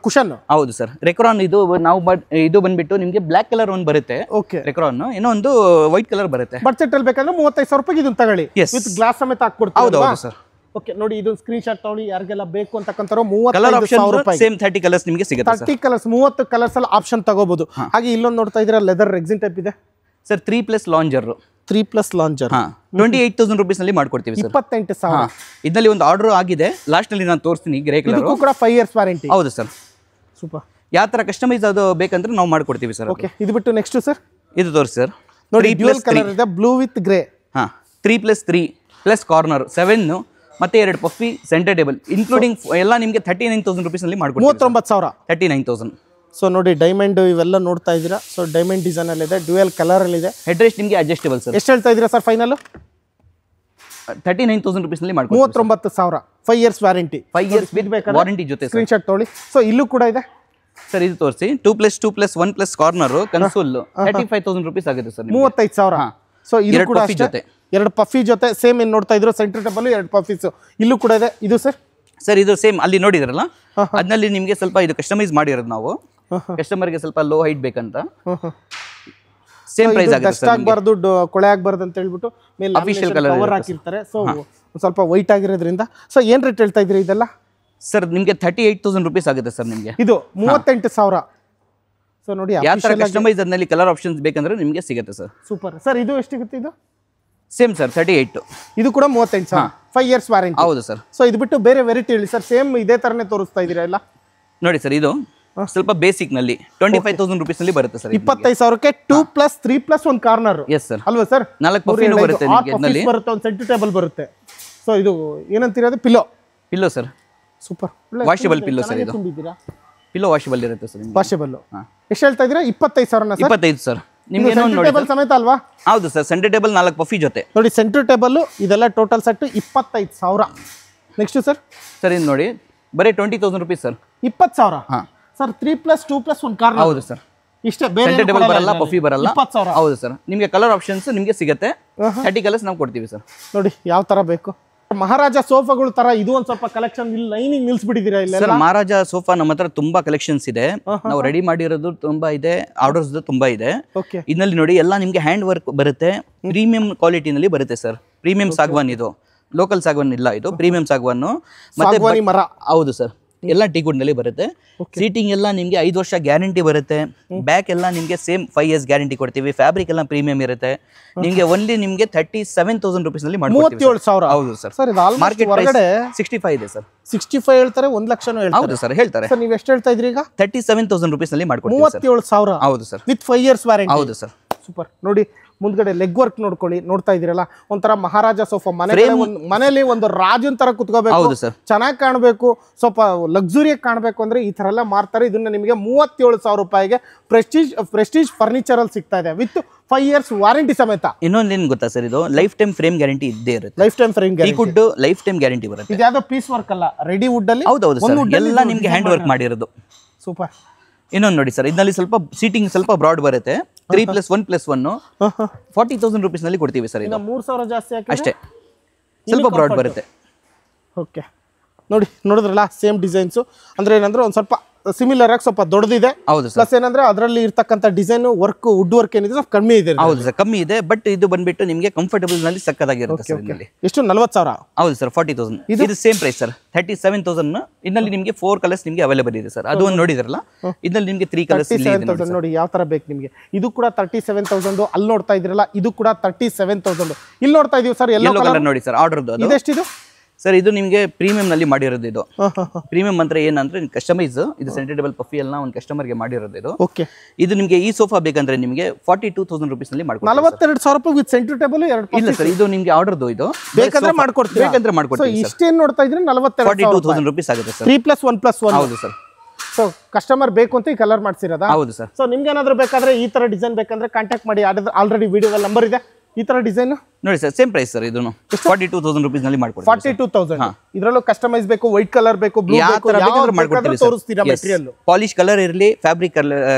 ಕುಶನ್. ಹೌದು ಸರ್. ರೆಕ್ರಾನ್ ಇದು ನಾವು ಇದು ಬಂದ್ಬಿಟ್ಟು ನಿಮಗೆ ಬ್ಲಾಕ್ ಕಲರ್ ಒಂದು ಬರುತ್ತೆ. ಓಕೆ. ರೆಕ್ರಾನ್ ಇನ್ನೊಂದು ವೈಟ್ ಕಲರ್ ಬರುತ್ತೆ. ಬಡ್ಜೆಟ್ ಅಲ್ಲಿ ಬೇಕಂದ್ರೆ 35,000 ರೂಪಾಯಿ ಇದನ್ನ ತಗೊಳ್ಳಿ, ವಿತ್ ಗ್ಲಾಸ್ ಸಮೇತ ಹಾಕ್ಕೊಡ್ತೀವಿ. ಹೌದು ಸರ್. ಓಕೆ. ನೋಡಿ, ಇದು ಸ್ಕ್ರೀನ್ ಶಾಟ್ ತಗೊಳ್ಳಿ. ಯಾರಿಗೆಲ್ಲ ಬೇಕು ಅಂತಕ್ಕಂತಾರೋ 35,000 ರೂಪಾಯಿ. ಸೇಮ್ 30 ಕಲರ್ಸ್ ನಿಮಗೆ ಸಿಗುತ್ತೆ. 30 ಕಲರ್ಸ್, 30 ಕಲರ್ಸ್ ಅಲ್ಲಿ ಆಪ್ಷನ್ ತಗೋಬಹುದು. ಹಾಗೆ ಇಲ್ಲೊಂದು ನೋಡ್ತಾ ಇದ್ದೀರಾ, ಲೆದರ್ ರೆಕ್ಸಿನ್ ಟೈಪ್ ಇದೆ ಸರ್. 3+ ಲಾಂಜರ್ 3+ ಲಾಂಜರ್ 28,000 rupees ನಲ್ಲಿ ಮಾಡ್ಕೊಡ್ತೀವಿ ಸರ್. 28,000. ಇದರಲ್ಲಿ ಒಂದು ಆರ್ಡರ್ ಆಗಿದೆ, ಲಾಸ್ಟ್ ನಲ್ಲಿ ನಾನು ತೋರಿಸ್ತೀನಿ. ಗ್ರೇ ಕಲರ್ ಕೂಡ 5 years ವಾರಂಟಿ. ಹೌದು ಸರ್. ಸೂಪರ್. ಯಾವ ತರ ಕಸ್ಟಮೈಸ್ ಅದು ಬೇಕಂದ್ರೆ ನಾವು ಮಾಡ್ಕೊಡ್ತೀವಿ ಸರ್. ಓಕೆ. ಇದು ಬಿಟ್ಟು ನೆಕ್ಸ್ಟ್ ಸರ್ ಇದು ತೋರಿಸಿ ಸರ್. ನೋಡಿ, ಡ್ಯುಯಲ್ ಕಲರ್ ಇದೆ, blue with grey. 3+3 plus corner 7 ಮತ್ತೆ 2 ಪಫಿ ಸೆಂಟರ್ ಟೇಬಲ್ ಇನ್ಕ್ಲೂಡಿಂಗ್ ಎಲ್ಲ ನಿಮಗೆ 39,000 rupees ನಲ್ಲಿ ಮಾಡ್ಕೊಡ್ತೀವಿ. 39,000. 39,000. ಸೊ ನೋಡಿ, ಡೈಮಂಡ್ ಇವೆಲ್ಲ ನೋಡ್ತಾ ಇದ್ದೀರಾ. ಸೊ ಡೈಮಂಡ್ ಡಿಸೈನ್ ಅಲ್ಲಿ ಇದೆ, ಡ್ಯುಯಲ್ ಕಲರ್ ಅಲ್ಲಿ ಇದೆ. ಹೆಡ್ ರೆಸ್ಟ್ ನಿಮಗೆ ಅಡ್ಜಸ್ಟಬಲ್ ಸರ್. ಎಷ್ಟು ಹೇಳ್ತಾ ಇದ್ದೀರಾ ಸರ್ ಫೈನಲ್? 39,000 rupees ನಲ್ಲಿ ಮಾಡ್ಕೊಡ್ತೀವಿ. 39,000. 5 years warranty. 5 years with warranty ಜೊತೆ ಸ್ಕ್ರೀನ್ ಶಾಟ್ ತಗೊಳ್ಳಿ. ಸೊ ಇಲ್ಲೂ ಕೂಡ ಇದೆ ಸರ್. ಇದು ತೋರಿಸಿ 2+2+1+ ಕಾರ್ನರ್ ಕನ್ಸೋಲ್ 35,000 rupees ಆಗುತ್ತೆ ಸರ್. 35,000. ಸೊ ಇದು ಕೂಡ ಅಷ್ಟೇ, 2 ಪಫಿ ಜೊತೆ ಸೇಮ್ ಏನು ನೋಡ್ತಾ ಇದ್ರು, ಸೆಂಟರ್ ಟೇಬಲ್ 2 ಪಫೀಸ್ ಇಲ್ಲೂ ಕೂಡ ಇದೆ. ಇದು ಸರ್ ಇದು ಸೇಮ್ ಅಲ್ಲಿ ನೋಡಿದ್ರಲ್ಲ, ಅದ್ನಲ್ಲಿ ನಿಮಗೆ ಸ್ವಲ್ಪ ಇದು ಕಸ್ಟಮೈಸ್ ಮಾಡಿರೋದು ನಾವು. ಕಸ್ಟಮರ್ಗೆ ಸ್ವಲ್ಪ ಲೋ ಹೈಟ್ ಬೇಕಂತ ಸೇಮ್ ಪ್ರೈಸ್ ಆಗುತ್ತೆ ಸರ್. ಆಗಬಾರ್ದು, ಕೊಳೆ ಆಗಬಾರ್ದು ಅಂತ ಹೇಳ್ಬಿಟ್ಟು ಮೇಲೆ ಅಫಿಷಿಯಲ್ ಕಲರ್ ಹಾಕಿರ್ತಾರೆ. ಸೊ ಸ್ವಲ್ಪ ವೈಟ್ ಆಗಿರೋದ್ರಿಂದ. ಸೊ ಏನ್ ರೇಟ್ ಹೇಳ್ತಾ ಇದ್ರಿ ಇದೆಲ್ಲ ಸರ್? ನಿಮಗೆ 38,000 rupees ಆಗುತ್ತೆ ಸರ್. ನಿಮಗೆ ಇದು 38,000. ಸೊ ನೋಡಿ, ಯಾವ ತರ ಕಸ್ಟಮೈಸ್ ಅದರಲ್ಲಿ ಕಲರ್ ಆಪ್ಷನ್ಸ್ ಬೇಕಂದ್ರೆ ನಿಮಗೆ ಸಿಗುತ್ತೆ ಸರ್. Super sir. ಇದು ಎಷ್ಟಿರುತ್ತೆ? ಇದು ಸೇಮ್ ಸರ್ 38. ಇದು ಕೂಡ 38,000. 5 years ವಾರಂಟಿ. ಹೌದು ಸರ್. ಸೊ ಇದು ಬಿಟ್ಟು ಬೇರೆ ವೆರೈಟಿ ಹೇಳಿ ಸರ್. ಸೇಮ್ ಇದೇ ತರನೇ ತೋರಿಸ್ತಾ ಇದೀರಾ ಎಲ್ಲ? ನೋಡಿ ಸರ್, ಇದು ಸ್ವಲ್ಪ ಬೇಸಿಕ್ ನಲ್ಲಿ 25,000 rupees ನಲ್ಲಿ ಬರುತ್ತೆ ಸರ್. 25,000ಕ್ಕೆ 2+3+ ಒಂದು ಕಾರ್ನರ್. Yes sir. ಅಲ್ವಾ ಸರ್? 4 ಪಫಿನೂ ಬರುತ್ತೆ ನಿಮಗೆ ಇದರಲ್ಲಿ. ಬರುತ್ತೆ, ಒಂದು ಸೆಂಟರ್ ಟೇಬಲ್ ಬರುತ್ತೆ. ಸೊ ಇದು ಏನಂತೀರಾ, ಅದು pillow sir. Super. Washable pillow sir ಇದು. ಪಿಲ್ಲೋ ವಾಷಬಲ್ ಇರುತ್ತೆ ಸರ್. ವಾಷಬಲ್. ಎಷ್ಟು ಹೇಳ್ತಾ ಇದ್ದೀರಾ? 25,000 ಸರ್? 25 ಸರ್. ನಿಮ್ಗೆ ಏನೋ ನೋಡಿ ಟೇಬಲ್ ಸಮೇತ ಅಲ್ವಾ? ಹೌದು ಸರ್. ಸೆಂಟರ್ ಟೇಬಲ್ 4 ಪಫಿ ಜೊತೆ ನೋಡಿ. ಸೆಂಟರ್ ಟೇಬಲ್ ಇದೆಲ್ಲ total set 25,000. Next sir. Sir ಇದು ನೋಡಿ ಬರೀ 20,000 rupees ಸರ್. 20,000. ಹಾ ಸರ್. 3+2+ ಒಂದು ಕಾರ್ನರ್. ಹೌದು ಸರ್. ಇಷ್ಟೇ, ಬೇರೆ ಸೆಂಟರ್ ಟೇಬಲ್ ಬರಲ್ಲ, ಪಫಿ ಬರಲ್ಲ. 20,000. ಹೌದು ಸರ್. ನಿಮಗೆ ಕಲರ್ ಆಪ್ಷನ್ಸ್ ನಿಮಗೆ ಸಿಗುತ್ತೆ. 30 ಕಲರ್ಸ್ ನಾವು ಕೊಡ್ತೀವಿ ಸರ್. ನೋಡಿ ಯಾವ ತರ ಬೇಕು. ಮಹಾರಾಜ ಸೋಫಾಗಳು ತರ ಇದು ಒಂದ್ ಸ್ವಲ್ಪ ಕಲೆಕ್ಷನ್ ಇಲ್ಲಿ ಲೈನಿಂಗ್ ನಿಲ್ಸ್ಬಿಟ್ಟಿದ್ದೀರಾ ಇಲ್ಲ ಸರ್? ಮಹಾರಾಜ ಸೋಫಾ ನಮ್ಮ ಹತ್ರ ತುಂಬಾ ಕಲೆಕ್ಷನ್ಸ್ ಇದೆ. ನಾವು ರೆಡಿ ಮಾಡಿರೋದು ತುಂಬಾ ಇದೆ, ಆರ್ಡರ್ಸ್ ತುಂಬಾ ಇದೆ. ಇದರಲ್ಲಿ ನೋಡಿ ಎಲ್ಲ ನಿಮ್ಗೆ ಹ್ಯಾಂಡ್ ವರ್ಕ್ ಬರುತ್ತೆ, ಪ್ರೀಮಿಯಂ ಕ್ವಾಲಿಟಿನಲ್ಲಿ ಬರುತ್ತೆ ಸರ್. ಪ್ರೀಮಿಯಂ ಸಾಗವಾನ್ ಇದು, ಲೋಕಲ್ ಸಾಗವಾನ್ ಇಲ್ಲ, ಇದು ಪ್ರೀಮಿಯಂ ಸಾಗವಾನ್. ಮತ್ತೆ ಮರ. ಹೌದು ಸರ್. ಎಲ್ಲ ಟೀಕುಡ್ ನಲ್ಲಿ ಬರುತ್ತೆ. ಸೀಟಿಂಗ್ ಎಲ್ಲ ನಿಮ್ಗೆ 5 ವರ್ಷ ಗ್ಯಾರಂಟಿ ಬರುತ್ತೆ. ಬ್ಯಾಕ್ ಎಲ್ಲ ನಿಮ್ಗೆ ಸೇಮ್ 5 years ಗ್ಯಾರಂಟಿ ಕೊಡ್ತೀವಿ. ಫ್ಯಾಬ್ರಿಕ್ ಎಲ್ಲ ಪ್ರೀಮಿಯಂ ಇರುತ್ತೆ. ನಿಮ್ಗೆ ಓನ್ಲಿ ನಿಮ್ಗೆ 37,000 rupees ನಲ್ಲಿ ಮಾಡ್ಕೊಡ್ತೀವಿ. 37,000. ಹೌದು ಸರ್. ಸರ್ ಇದು ಮಾರ್ಕೆಟ್ ಹೊರಗಡೆ 65 ಇದೆ ಸರ್. 65 ಹೇಳ್ತಾರೆ, 1 ಲಕ್ಷನೂ ಹೇಳ್ತಾರೆ. ಹೌದು ಸರ್, ಹೇಳ್ತಾರೆ. ಸರ್ ನೀವು ಎಷ್ಟು ಹೇಳ್ತಾ ಇದ್ರಿ ಈಗ? 37,000 rupees ನಲ್ಲಿ ಮಾಡ್ಕೊಡ್ತೀವಿ. 37,000. ಹೌದು ಸರ್. With 5 years warranty. ಹೌದು ಸರ್. ಸೂಪರ್. ನೋಡಿ ಮುಂದ್ಗಡೆ ಲೆಗ್ ವರ್ಕ್ ನೋಡ್ಕೊಳ್ಳಿ, ನೋಡ್ತಾ ಇದೀರಲ್ಲ, ಒಂಥರ ಮಹಾರಾಜ ಸೋಫಾ. ಮನೆಯಲ್ಲಿ ಒಂದು ರಾಜನ್ ತರ ಕುತ್ಕೋಬೇಕು, ಚೆನ್ನಾಗಿ ಕಾಣಬೇಕು, ಸ್ವಲ್ಪ ಲಕ್ಸುರಿಯಾಗಿ ಕಾಣಬೇಕು ಅಂದ್ರೆ ಈ ತರ ಎಲ್ಲ ಮಾರ್ತಾರೆ. ಇದನ್ನ ನಿಮಗೆ 37,000 ರೂಪಾಯಿಗೆ ಪ್ರೆಸ್ಟೀಜ್ ಫರ್ನಿಚರ್ ಅಲ್ಲಿ ಸಿಗ್ತಾ ಇದೆ, ವಿತ್ 5 years ವಾರಂಟಿ ಸಮೇತ. ಇನ್ನೊಂದು ಏನ್ ಗೊತ್ತಾ ಸರ್, ಇದು ಲೈಫ್ ಟೈಮ್ ಫ್ರೇಮ್ ಗ್ಯಾರಂಟಿ ಇದ್ದೇ ಇರುತ್ತೆ. Life time frame guarantee, life time guarantee ಬರುತ್ತೆ. ಇದು ಯಾವ್ದೋ ಪೀಸ್ ವರ್ಕ್ ಅಲ್ಲ, ರೆಡಿ ವುಡ್ ಅಲ್ಲಿ. ಹೌದೌದು ಸರ್, ಎಲ್ಲ ನಿಮ್ಗೆ ಹ್ಯಾಂಡ್ ವರ್ಕ್ ಮಾಡಿರೋದು. ಸೂಪರ್. ಇನ್ನೊಂದು ನೋಡಿ ಸರ್, ಇದರಲ್ಲಿ ಸ್ವಲ್ಪ ಸೀಟಿಂಗ್ ಸ್ವಲ್ಪ ಬ್ರಾಡ್ ಬರುತ್ತೆ. 3+1+1 40,000 rupees ನಲ್ಲಿ ಕೊಡ್ತೀವಿ ಸರ್. ಇದು 3,000 ಜಾಸ್ತಿ ಅಷ್ಟೇ, ಸ್ವಲ್ಪ ಬ್ರಾಡ್ ಬರುತ್ತೆ. ಓಕೆ. ನೋಡಿ ನೋಡಿದ್ರಲ್ಲ, ಸೇಮ್ ಡಿಸೈನ್ಸು ಅಂದ್ರೆ ಏನಂದ್ರೆ ಒಂದು ಸ್ವಲ್ಪ ಸಿಮಿಲರ್ ಆಗಿ ಸ್ವಲ್ಪ ದೊಡ್ಡದಿದೆ. ಹೌದು ಸರ್. ಪ್ಲಸ್ ಏನಂದ್ರೆ ಅದರಲ್ಲಿ ಇರ್ತಕ್ಕಂಥ ಡಿಸೈನ್ ವರ್ಕ್, ವುಡ್ ವರ್ಕ್ ಏನಿದೆ ಸ್ವಲ್ಪ ಕಮ್ಮಿ ಇದೆ. ಹೌದು ಸರ್, ಕಮ್ಮಿ ಇದೆ. ಬಟ್ ಇದು ಬಂದ್ಬಿಟ್ಟು ನಿಮಗೆ ಕಂಫರ್ಟಬಲ್ ನಲ್ಲಿ ಸಕ್ಕದಾಗಿರುತ್ತೆ ಸರ್. ಎಷ್ಟು? 40,000. ಹೌದು ಸರ್. 40,000. ಇದು ಸೇಮ್ ಪ್ರೈಸ್ ಸರ್, 37,000. ಇದರಲ್ಲಿ ನಿಮಗೆ 4 ಕಲರ್ಸ್ ನಿಮಗೆ ಅವೈಲೇಬಲ್ ಇದೆ ಸರ್. ಅದು ಒಂದು ನೋಡಿದ್ರಲ್ಲ, ಇದರಲ್ಲಿ ನಿಮಗೆ 3 ಕಲರ್ಸ್ ಇದೆ ನೋಡಿ. ಯಾವ ತರ ಬೇಕು ನಿಮಗೆ. ಇದು ಕೂಡ 37,000. ಅಲ್ಲಿ ನೋಡ್ತಾ ಇದ್ರಲ್ಲ, ಇದು ಕೂಡ 37,000. ಇಲ್ಲಿ ನೋಡ್ತಾ ಇದೀವಿ ಸರ್, ಎಲ್ಲೋ ಕಲರ್ ನೋಡಿ ಸರ್. ಆರ್ಡರ್ ಇದೆಷ್ಟಿದು ಸರ್? ಇದು ನಿಮಗೆ ಪ್ರೀಮಿಯಂ ನಲ್ಲಿ ಮಾಡಿರೋದು. ಇದು ಪ್ರೀಮಿಯಂ ಅಂದ್ರೆ ಏನಂದ್ರೆ ಕಸ್ಟಮೈಸ್. ಇದು ಸೆಂಟರ್ ಟೇಬಲ್ ಪಫಿ ಎಲ್ಲ ಒಂದು ಕಸ್ಟಮರ್ ಗೆ ಮಾಡಿರೋದು. ಇದು ಓಕೆ. ಇದು ನಿಮಗೆ ಈ ಸೋಫಾ ಬೇಕಂದ್ರೆ ನಿಮಗೆ 42,000 rupees ನಲ್ಲಿ ಮಾಡ್ಕೊಡ್ತೀವಿ. 42,000 ರೂಪಾಯಿ ವಿತ್ ಸೆಂಟರ್ ಟೇಬಲ್. ಇಲ್ಲ ಸರ್, ಇದು ನಿಮಗೆ ಆರ್ಡರ್ದು. ಇದು ಬೇಕಂದ್ರೆ ಮಾಡ್ಕೊಡ್ತೀವಿ. ಬೇಕಂದ್ರೆ ಮಾಡ್ಕೊಡ್ತೀವಿ. ಇಷ್ಟೇನು ನೋಡ್ತಾ ಇದ್ರೆ 42,000 rupees ಆಗುತ್ತೆ ಸರ್. 3+1+1. ಹೌದು ಸರ್. ಸೊ ಕಸ್ಟಮರ್ ಬೇಕು ಅಂತ ಈ ಕಲರ್ ಮಾಡ್ಸಿರೋದಾ? ಹೌದು ಸರ್. ಸೊ ನಿಮ್ಗೆ ಏನಾದ್ರು ಬೇಕಾದ್ರೆ ಈ ತರ ಡಿಸೈನ್ ಬೇಕಂದ್ರೆ ಕಾಂಟ್ಯಾಕ್ಟ್ ಮಾಡಿ. ಆಲ್ರೆಡಿ ವಿಡಿಯೋದಲ್ಲಿ ನಂಬರ್ ಇದೆ. ಈ ತರ ಡಿಸೈನ್ ನೋಡಿ ಸರ್, ಸೇಮ್ ಪ್ರೈಸ್ ಸರ್. ಇದನ್ನು 42,000 rupees ನಲ್ಲಿ ಮಾಡ್ಕೊಡ್ತೀವಿ. 42,000. ಇದರಲ್ಲೂ ಕಸ್ಟಮೈಸ್ ಬೇಕು, ವೈಟ್ ಕಲರ್ ಬೇಕು, ಬ್ಲೂ ಬೇಕು, ತೋರಿಸ್ತೀರಾ ಮೆಟೀರಿಯಲ್. ಪಾಲಿಶ್ ಕಲರ್ ಇರಲಿ, ಫ್ಯಾಬ್ರಿಕ್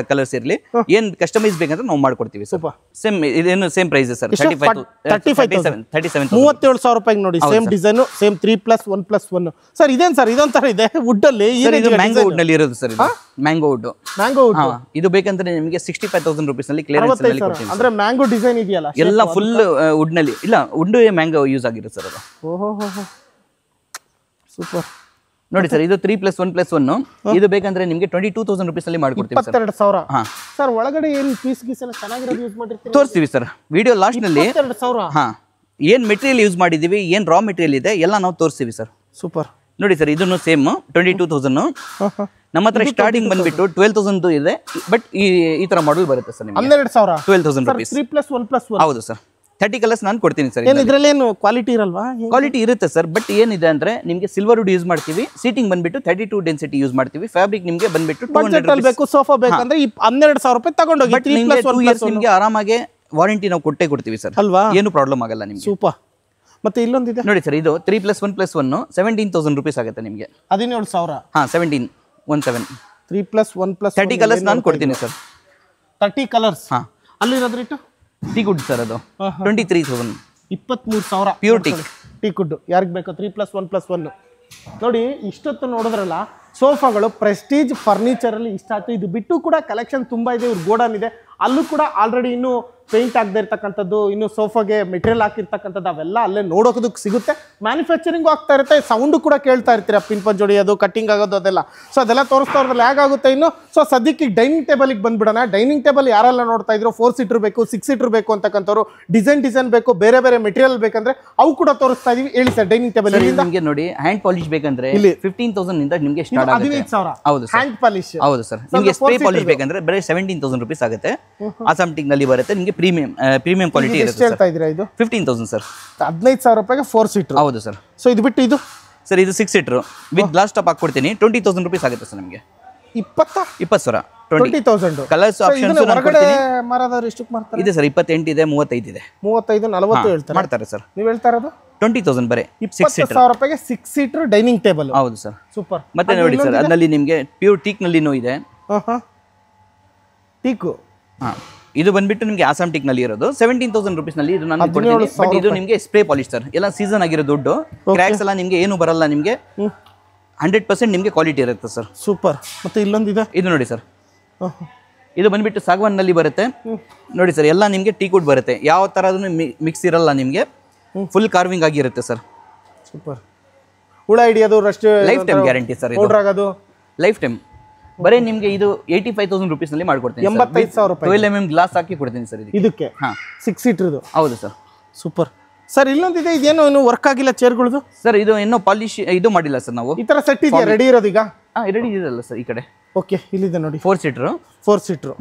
ಕಲರ್ಸ್ ಇರಲಿ, ಏನ್ ಕಸ್ಟಮೈಸ್ ಬೇಕಂದ್ರೆ ನಾವು ಮಾಡ್ಕೊಡ್ತೀವಿ. ಸೂಪರ್. ಸೇಮ್ ಇದೇನು ಸೇಮ್ ಪ್ರೈಸ್ ಸರ್. 37,000 ರೂಪಾಯಿಗೆ ನೋಡಿ. Same design, same 3+1+1. ಸರ್ ಇದೇನ್ ಸರ್? ಇದೊಂಥರ ಇದೆ ವುಡ್ ಅಲ್ಲಿ. ಇದು ಮ್ಯಾಂಗೋ ವುಡ್ ನಲ್ಲಿ ಇರೋದು ಸರ್. ಇದು ಮ್ಯಾಂಗೋ ವುಡ್. ಇದು ಬೇಕಂದ್ರೆ ನಿಮಗೆ 65,000 rupees ನಲ್ಲಿ ಕ್ಲಿಯರೆನ್ಸ್ ನಲ್ಲಿ ಕೊಡ್ತೀನಿ. ಅಂದ್ರೆ ಮ್ಯಾಂಗೋ ಡಿಸೈನ್ ಇದೆಯಲ್ಲ, ಎಲ್ಲ ಫುಲ್ ವುಡ್ ನಲ್ಲಿ. ಇಲ್ಲ, ವುಡ್ ಮ್ಯಾಂಗೋ ಯೂಸ್ ಆಗಿರುತ್ತೆ ಸರ್ ಅದು. ಸೂಪರ್. ನೋಡಿ ಸರ್, ಇದು 3+1+1. ಇದು ಬೇಕಂದ್ರೆ ನಿಮಗೆ 22,000 rupees ನಲ್ಲಿ ಮಾಡ್ಕೊಡ್ತೀವಿ ಸರ್. 22,000. ಸರ್ ಒಳಗಡೆ ಏನು ಪೀಸ್ ಗೀಸ್ ಎಲ್ಲ ಚೆನ್ನಾಗಿರೋದು ಯೂಸ್ ಮಾಡಿರ್ತೀವಿ, ತೋರಿಸ್ತೀವಿ ಸರ್ ವಿಡಿಯೋ ಲಾಸ್ಟ್ ನಲ್ಲಿ. 22,000. ಹಾ, ಏನ್ ಮೆಟೀರಿಯಲ್ ಯೂಸ್ ಮಾಡಿದೀವಿ, ಏನ್ ರಾ ಮೆಟೀರಿಯಲ್ ಇದೆ ಎಲ್ಲ ನಾವು ತೋರಿಸ್ತೀವಿ ಸರ್. ಸೂಪರ್. ನೋಡಿ ಸರ್, ಇದನ್ನು ಸೇಮ್ 22,000. ನಮ್ಮ ಹತ್ರ ಸ್ಟಾರ್ಟಿಂಗ್ ಬಂದ್ಬಿಟ್ಟು 12,000 ಇದೆ. ಬಟ್ ಈ ತರ ಮಾಡಲ್ ಬರುತ್ತೆ ಸರ್ ನಿಮಗೆ 12,000. 12,000 rupees. 3+1+1. ಹೌದು ಸರ್. 30 ಕಲರ್ಸ್ ನಾನು ಕೊಡ್ತೀನಿ ಸರ್. ಇದರಲ್ಲಿ ಏನು ಕ್ವಾಲಿಟಿ ಇರಲ್ವಾ? ಕ್ವಾಲಿಟಿ ಇರುತ್ತೆ ಸರ್. ಬಟ್ ಏನಿದೆ ಅಂದ್ರೆ ನಿಮಗೆ ಸಿಲ್ವರ್ ವುಡ್ ಯೂಸ್ ಮಾಡ್ತೀವಿ. ಸೀಟಿಂಗ್ ಬಂದ್ಬಿಟ್ಟು 32 ಡೆನ್ಸಿಟಿ ಯೂಸ್ ಮಾಡ್ತೀವಿ. ಫ್ಯಾಬ್ರಿಕ್ ನಿಮಗೆ ಬಂದ್ಬಿಟ್ಟು 200 ಬೇಕು. ಸೋಫಾ ಬೇಕಂದ್ರೆ 12,000 ರೂಪಾಯಿ ತಗೊಂಡೋಗಿ. 2 years ನಿಮಗೆ ಆರಾಮಾಗಿ ವಾರಂಟಿ ನಾವು ಕೊಡ್ತೀವಿ ಸರ್. ಅಲ್ವಾ? ಏನು ಪ್ರಾಬ್ಲಮ್ ಆಗಲ್ಲ ನಿಮಗೆ. ಸೂಪರ್. ಮತ್ತೆ ಇಲ್ಲೊಂದಿದೆ ನೋಡಿ ಸರ್, ಇದು 3+1+1 17,000 rupees ಆಗುತ್ತೆ ನಿಮಗೆ. 17,000. ಹಾ, 17 3+1+1 30 ಕಲರ್ಸ್ ನಾನು ಕೊಡ್ತೀನಿ ಸರ್. 30 ಕಲರ್ಸ್. ಹಾ, ಅಲ್ಲಿರೋದು ರೇಟು ಟೀಕುಡ್ ಸರ್. ಅದು 23,000. 23,000 ಪ್ಯೂರ್ ಟೀಕುಡ್. ಯಾರಿಗೆ ಬೇಕು? 3+1+1. ನೋಡಿ ಇಷ್ಟೊತ್ತು ನೋಡಿದ್ರಲ್ಲ ಸೋಫಾಗಳು, ಪ್ರೆಸ್ಟೀಜ್ ಫರ್ನಿಚರ್ ಅಲ್ಲಿ ಇಷ್ಟ ಆಯ್ತು. ಇದು ಬಿಟ್ಟು ಕೂಡ ಕಲೆಕ್ಷನ್ ತುಂಬಾ ಇದೆ. ಇವ್ರ ಗೋಡನ್ ಇದೆ, ಅಲ್ಲೂ ಕೂಡ ಆಲ್ರೆಡಿ ಇನ್ನು ಪೇಂಟ್ ಆಗದೆ ಇರ್ತಕ್ಕಂಥದ್ದು, ಇನ್ನು ಸೋಫಾಗೆ ಮೆಟೀರಿಯಲ್ ಹಾಕಿರ್ತಕ್ಕಂಥದ್ದು ಅವೆಲ್ಲ ಅಲ್ಲೇ ನೋಡೋದಕ್ಕೆ ಸಿಗುತ್ತೆ. ಮ್ಯಾನುಫ್ಯಾಕ್ಚರಿಂಗು ಆಗ್ತಾ ಇರುತ್ತೆ, ಸೌಂಡು ಕೂಡ ಕೇಳ್ತಾ ಇರ್ತೀರ, ಪಿನ್ ಪಂಚ್ ಹೊಡಿಯೋದು, ಕಟ್ಟಿಂಗ್ ಆಗೋದು ಅದೆಲ್ಲ. ಸೊ ಅದೆಲ್ಲ ತೋರಿಸ್ತಾ ಇರೋದ್ರಲ್ಲಿ ಹೇಗಾಗುತ್ತೆ ಇನ್ನು. ಸೊ ಸದ್ಯಕ್ಕೆ ಡೈನಿಂಗ್ ಟೇಬಲಿಗೆ ಬಂದ್ಬಿಡೋಣ. ಡೈನಿಂಗ್ ಟೇಬಲ್ ಯಾರೆಲ್ಲ ನೋಡ್ತಾ ಇದ್ರು 4 ಸೀಟರ್ ಬೇಕು, 6 ಸೀಟರ್ ಬೇಕು ಅಂತಕ್ಕಂಥವ್ರು, ಡಿಸೈನ್ ಬೇಕು, ಬೇರೆ ಬೇರೆ ಮೆಟೀರಿಯಲ್ ಬೇಕಂದ್ರೆ ಅವು ಕೂಡ ತೋರಿಸ್ತಾ ಇದೀವಿ. ಹೇಳಿ ಸರ್, ಡೈನಿಂಗ್ ಟೇಬಲ್ ನಿಮಗೆ ನೋಡಿ ಹ್ಯಾಂಡ್ ಪಾಲಿಶ್ ಬೇಕಂದ್ರೆ 15,000 ನಿಂದ ನಿಮಗೆ ಸ್ಟಾರ್ಟ್ ಆಗುತ್ತೆ. 15,000 ಹೌದು ಸರ್, ಹ್ಯಾಂಡ್ ಪಾಲಿಶ್. ಹೌದು ಸರ್. ನಿಮಗೆ ಸ್ಪ್ರೇ ಪಾಲಿಶ್ ಬೇಕಂದ್ರೆ ಬರೀ 17,000 ರೂಪೀಸ್ ಆಗುತ್ತೆ. ಆಸಾಮ್ಟಿಕ್ ನಲ್ಲಿ ಬರುತ್ತೆ ನಿಮಗೆ. ಪ್ರೀಮಿಯಂ ಕ್ವಾಲಿಟಿ ಇರುತ್ತೆ. ಹೇಳ್ತಾ ಇದ್ದೀರಾ ಇದು 15,000 ಸರ್. 15,000 ರೂಪಾಯಿಗೆ 4 ಸೀಟರ್. ಹೌದು ಸರ್. ಸೊ ಇದು ಬಿಟ್ಟು ಇದು ಸರ್, ಇದು 6 ಸೀಟರ್ ವಿತ್ ಗ್ಲಾಸ್ ಟಾಪ್ ಹಾಕ್ಕೊಡ್ತೀನಿ. 20,000 ರೂಪೀಸ್ ಆಗುತ್ತೆ ಸರ್ ನಿಮಗೆ. 20,000 20,000 ಕಲರ್ಸ್ ಆಪ್ಷನ್ಸ್ ಮಾರಾದವರು ಎಷ್ಟಕ್ಕೆ ಮಾಡ್ತಾರೆ? ಇದೆ ಸರ್, 28 ಇದೆ, 35 ಇದೆ, 35, 40 ಹೇಳ್ತಾರೆ. ಮಾಡ್ತಾರೆ ಸರ್. ನೀವು ಹೇಳ್ತಾ ಇರೋದು 20,000 ಬರೀ 20,000 ರೂಪಾಯಿಗೆ 6 ಸೀಟರ್ ಡೈನಿಂಗ್ ಟೇಬಲ್. ಹೌದು ಸರ್. ಸೂಪರ್. ಮತ್ತೆ ನೋಡಿ ಸರ್, ಅದರಲ್ಲಿ ನಿಮಗೆ ಪ್ಯೂರ್ ಟೀಕ್ ನಲ್ಲಿನೂ ಇದೆ. ಟೀಕು. ಇದು ಬಂದ್ಬಿಟ್ಟು ನಿಮಗೆ ಆಸಾಮ್ ಟೀಕ್ ನಲ್ಲಿ ಇರೋದು 17,000 ರೂಪೀಸ್ ನಲ್ಲಿ ಇದು ನಾನು ಕೊಡ್ತೀನಿ. ಬಟ್ ಇದು ನಿಮಗೆ ಸ್ಪ್ರೇ ಪಾಲಿಶ್ ಸರ್, ಎಲ್ಲ ಸೀಸನ್ ಆಗಿರೋ ದುಡ್ಡು. ಕ್ರ್ಯಾಕ್ಸ್ ಎಲ್ಲ ನಿಮಗೆ ಏನು ಬರಲ್ಲ. ನಿಮಗೆ 100% ನಿಮಗೆ ಕ್ವಾಲಿಟಿ ಇರುತ್ತೆ ಸರ್. ಸೂಪರ್. ಮತ್ತೆ ಇಲ್ಲೊಂದಿದೆ, ಇದು ನೋಡಿ ಸರ್. ಇದು ಬಂದ್ಬಿಟ್ಟು ಸಾಗವಾನ್ ನಲ್ಲಿ ಬರುತ್ತೆ. ನೋಡಿ ಸರ್, ಎಲ್ಲ ನಿಮಗೆ ಟೀಕ್ ವುಡ್ ಬರುತ್ತೆ. ಯಾವ ತರದೂ ಮಿಕ್ಸ್ ಇರಲ್ಲ. ನಿಮಗೆ ಫುಲ್ ಕಾರ್ವಿಂಗ್ ಆಗಿರುತ್ತೆ ಸರ್. ಸೂಪರ್. ಹುಳ ಹಿಡಿಯೋದು Rust life time guarantee sir. ಇದು ಲೈಫ್ ಟೈಮ್. ಬರೀ ನಿಮಗೆ ಇದು 85,000 ರೂಪೀಸ್ ನಲ್ಲಿ ಮಾಡ್ಕೊಡ್ತೀನಿ. 85,000 ರೂಪಾಯಿ 12mm ಗ್ಲಾಸ್ ಹಾಕಿ ಕೊಡ್ತೀನಿ ಸರ್ ಇದಕ್ಕೆ. 6 ಸೀಟರ್ ಇದು. ಹೌದು ಸರ್. ಸೂಪರ್. ಸರ್ ಇಲ್ಲೊಂದಿದೆ, ಇದೇನೋ ಇನ್ನು ವರ್ಕ್ ಆಗಿಲ್ಲ ಚೇರ್ಗಳದು. ಸರ್ ಇದು ಇನ್ನೂ ಪಾಲಿಶ್ ಇದು ಮಾಡಿಲ್ಲ ಸರ್ ನಾವು. ಈ ತರ ಸೆಟ್ ಇದೆಯಾ ರೆಡಿ ಇರೋದು ಈಗ? ರೆಡಿ ಇದೆಲ್ಲ ಸರ್ ಈ ಕಡೆ. ಓಕೆ, ಇಲ್ಲಿದೆ ನೋಡಿ 4 ಸೀಟರ್. 4 ಸೀಟರ್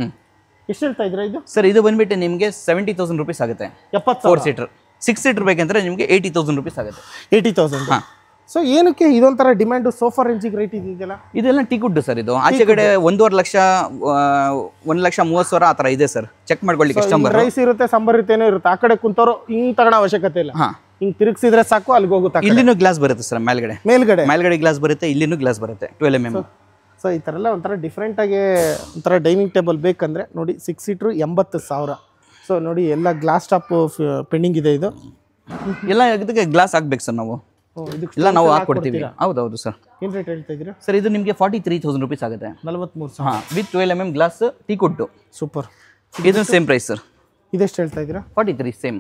ಎಷ್ಟು ಹೇಳ್ತಾ ಇದ್ರ ಇದು? ಸರ್ ಇದು ಬಂದ್ಬಿಟ್ಟು ನಿಮಗೆ 70,000 ರೂಪೀಸ್ ಆಗುತ್ತೆ. 70,000. 4 ಸೀಟರ್. 6 ಸೀಟರ್ ಬೇಕಂದ್ರೆ ನಿಮಗೆ 80,000 ರೂಪೀಸ್ ಆಗುತ್ತೆ. 80,000. ಸೊ ಏನಕ್ಕೆ ಇದೊಂಥರ ಡಿಮ್ಯಾಂಡ್ ಸೋಫಾ ರೇಂಜಿಗೆ ರೇಟ್ ಇದೆಯಲ್ಲ? ಇದೆಲ್ಲ ಟೀಕ್ ವುಡ್ ಸರ್. ಇದು ಆಚೆ ಕಡೆ 1.5 ಲಕ್ಷ 1,30,000 ಆ ಥರ ಇದೆ ಸರ್. ಚೆಕ್ ಮಾಡ್ಕೊಳ್ಳಿ ಕಸ್ಟಮರ್. ರೈಸ್ ಇರುತ್ತೆ, ಸಾಂಬಾರ್ ಇರುತ್ತೇನೋ ಇರುತ್ತೆ. ಆ ಕಡೆ ಕುಂತವ್ರು ಹಿಂಗ್ ತಗೊಳ್ಳೋ ಅವಶ್ಯಕತೆ ಇಲ್ಲ. ಹಿಂಗ್ ತಿರುಗಿಸಿದ್ರೆ ಸಾಕು, ಅಲ್ಲಿಗೆ ಹೋಗುತ್ತೆ. ಇಲ್ಲಿನೂ ಗ್ಲಾಸ್ ಬರುತ್ತೆ ಸರ್. ಮೇಲ್ಗಡೆ ಗ್ಲಾಸ್ ಬರುತ್ತೆ, ಇಲ್ಲಿನೂ ಗ್ಲಾಸ್ ಬರುತ್ತೆ 12mm. ಸೊ ಈ ಥರ ಎಲ್ಲ ಒಂಥರ ಡಿಫ್ರೆಂಟ್ ಆಗಿ ಒಂಥರ ಡೈನಿಂಗ್ ಟೇಬಲ್ ಬೇಕಂದ್ರೆ ನೋಡಿ 6 ಸೀಟ್ರು 80,000. ಸೊ ನೋಡಿ ಎಲ್ಲ ಗ್ಲಾಸ್ ಟಾಪ್ ಪೆಂಡಿಂಗ್ ಇದೆ. ಇದು ಎಲ್ಲ ಇದಕ್ಕೆ ಗ್ಲಾಸ್ ಹಾಕ್ಬೇಕು ಸರ್ ನಾವು. ಎಲ್ಲ ನಾವು ಹಾಕೊಡ್ತೀವಿ. ಹೌದೌದು ಸರ್. ಏನು ರೇಟ್ ಹೇಳ್ತಾ ಇದ್ದೀರಾ ಸರ್? ಇದು ನಿಮಗೆ 43,000 ರೂಪೀಸ್ ಆಗುತ್ತೆ. 43,000 with 12mm glass teak wood. Super. ಇದು ಸೇಮ್ ಪ್ರೈಸ್ ಸರ್. ಇದೆಷ್ಟು ಹೇಳ್ತಾ ಇದ್ದೀರಾ? 43 ಸೇಮ್.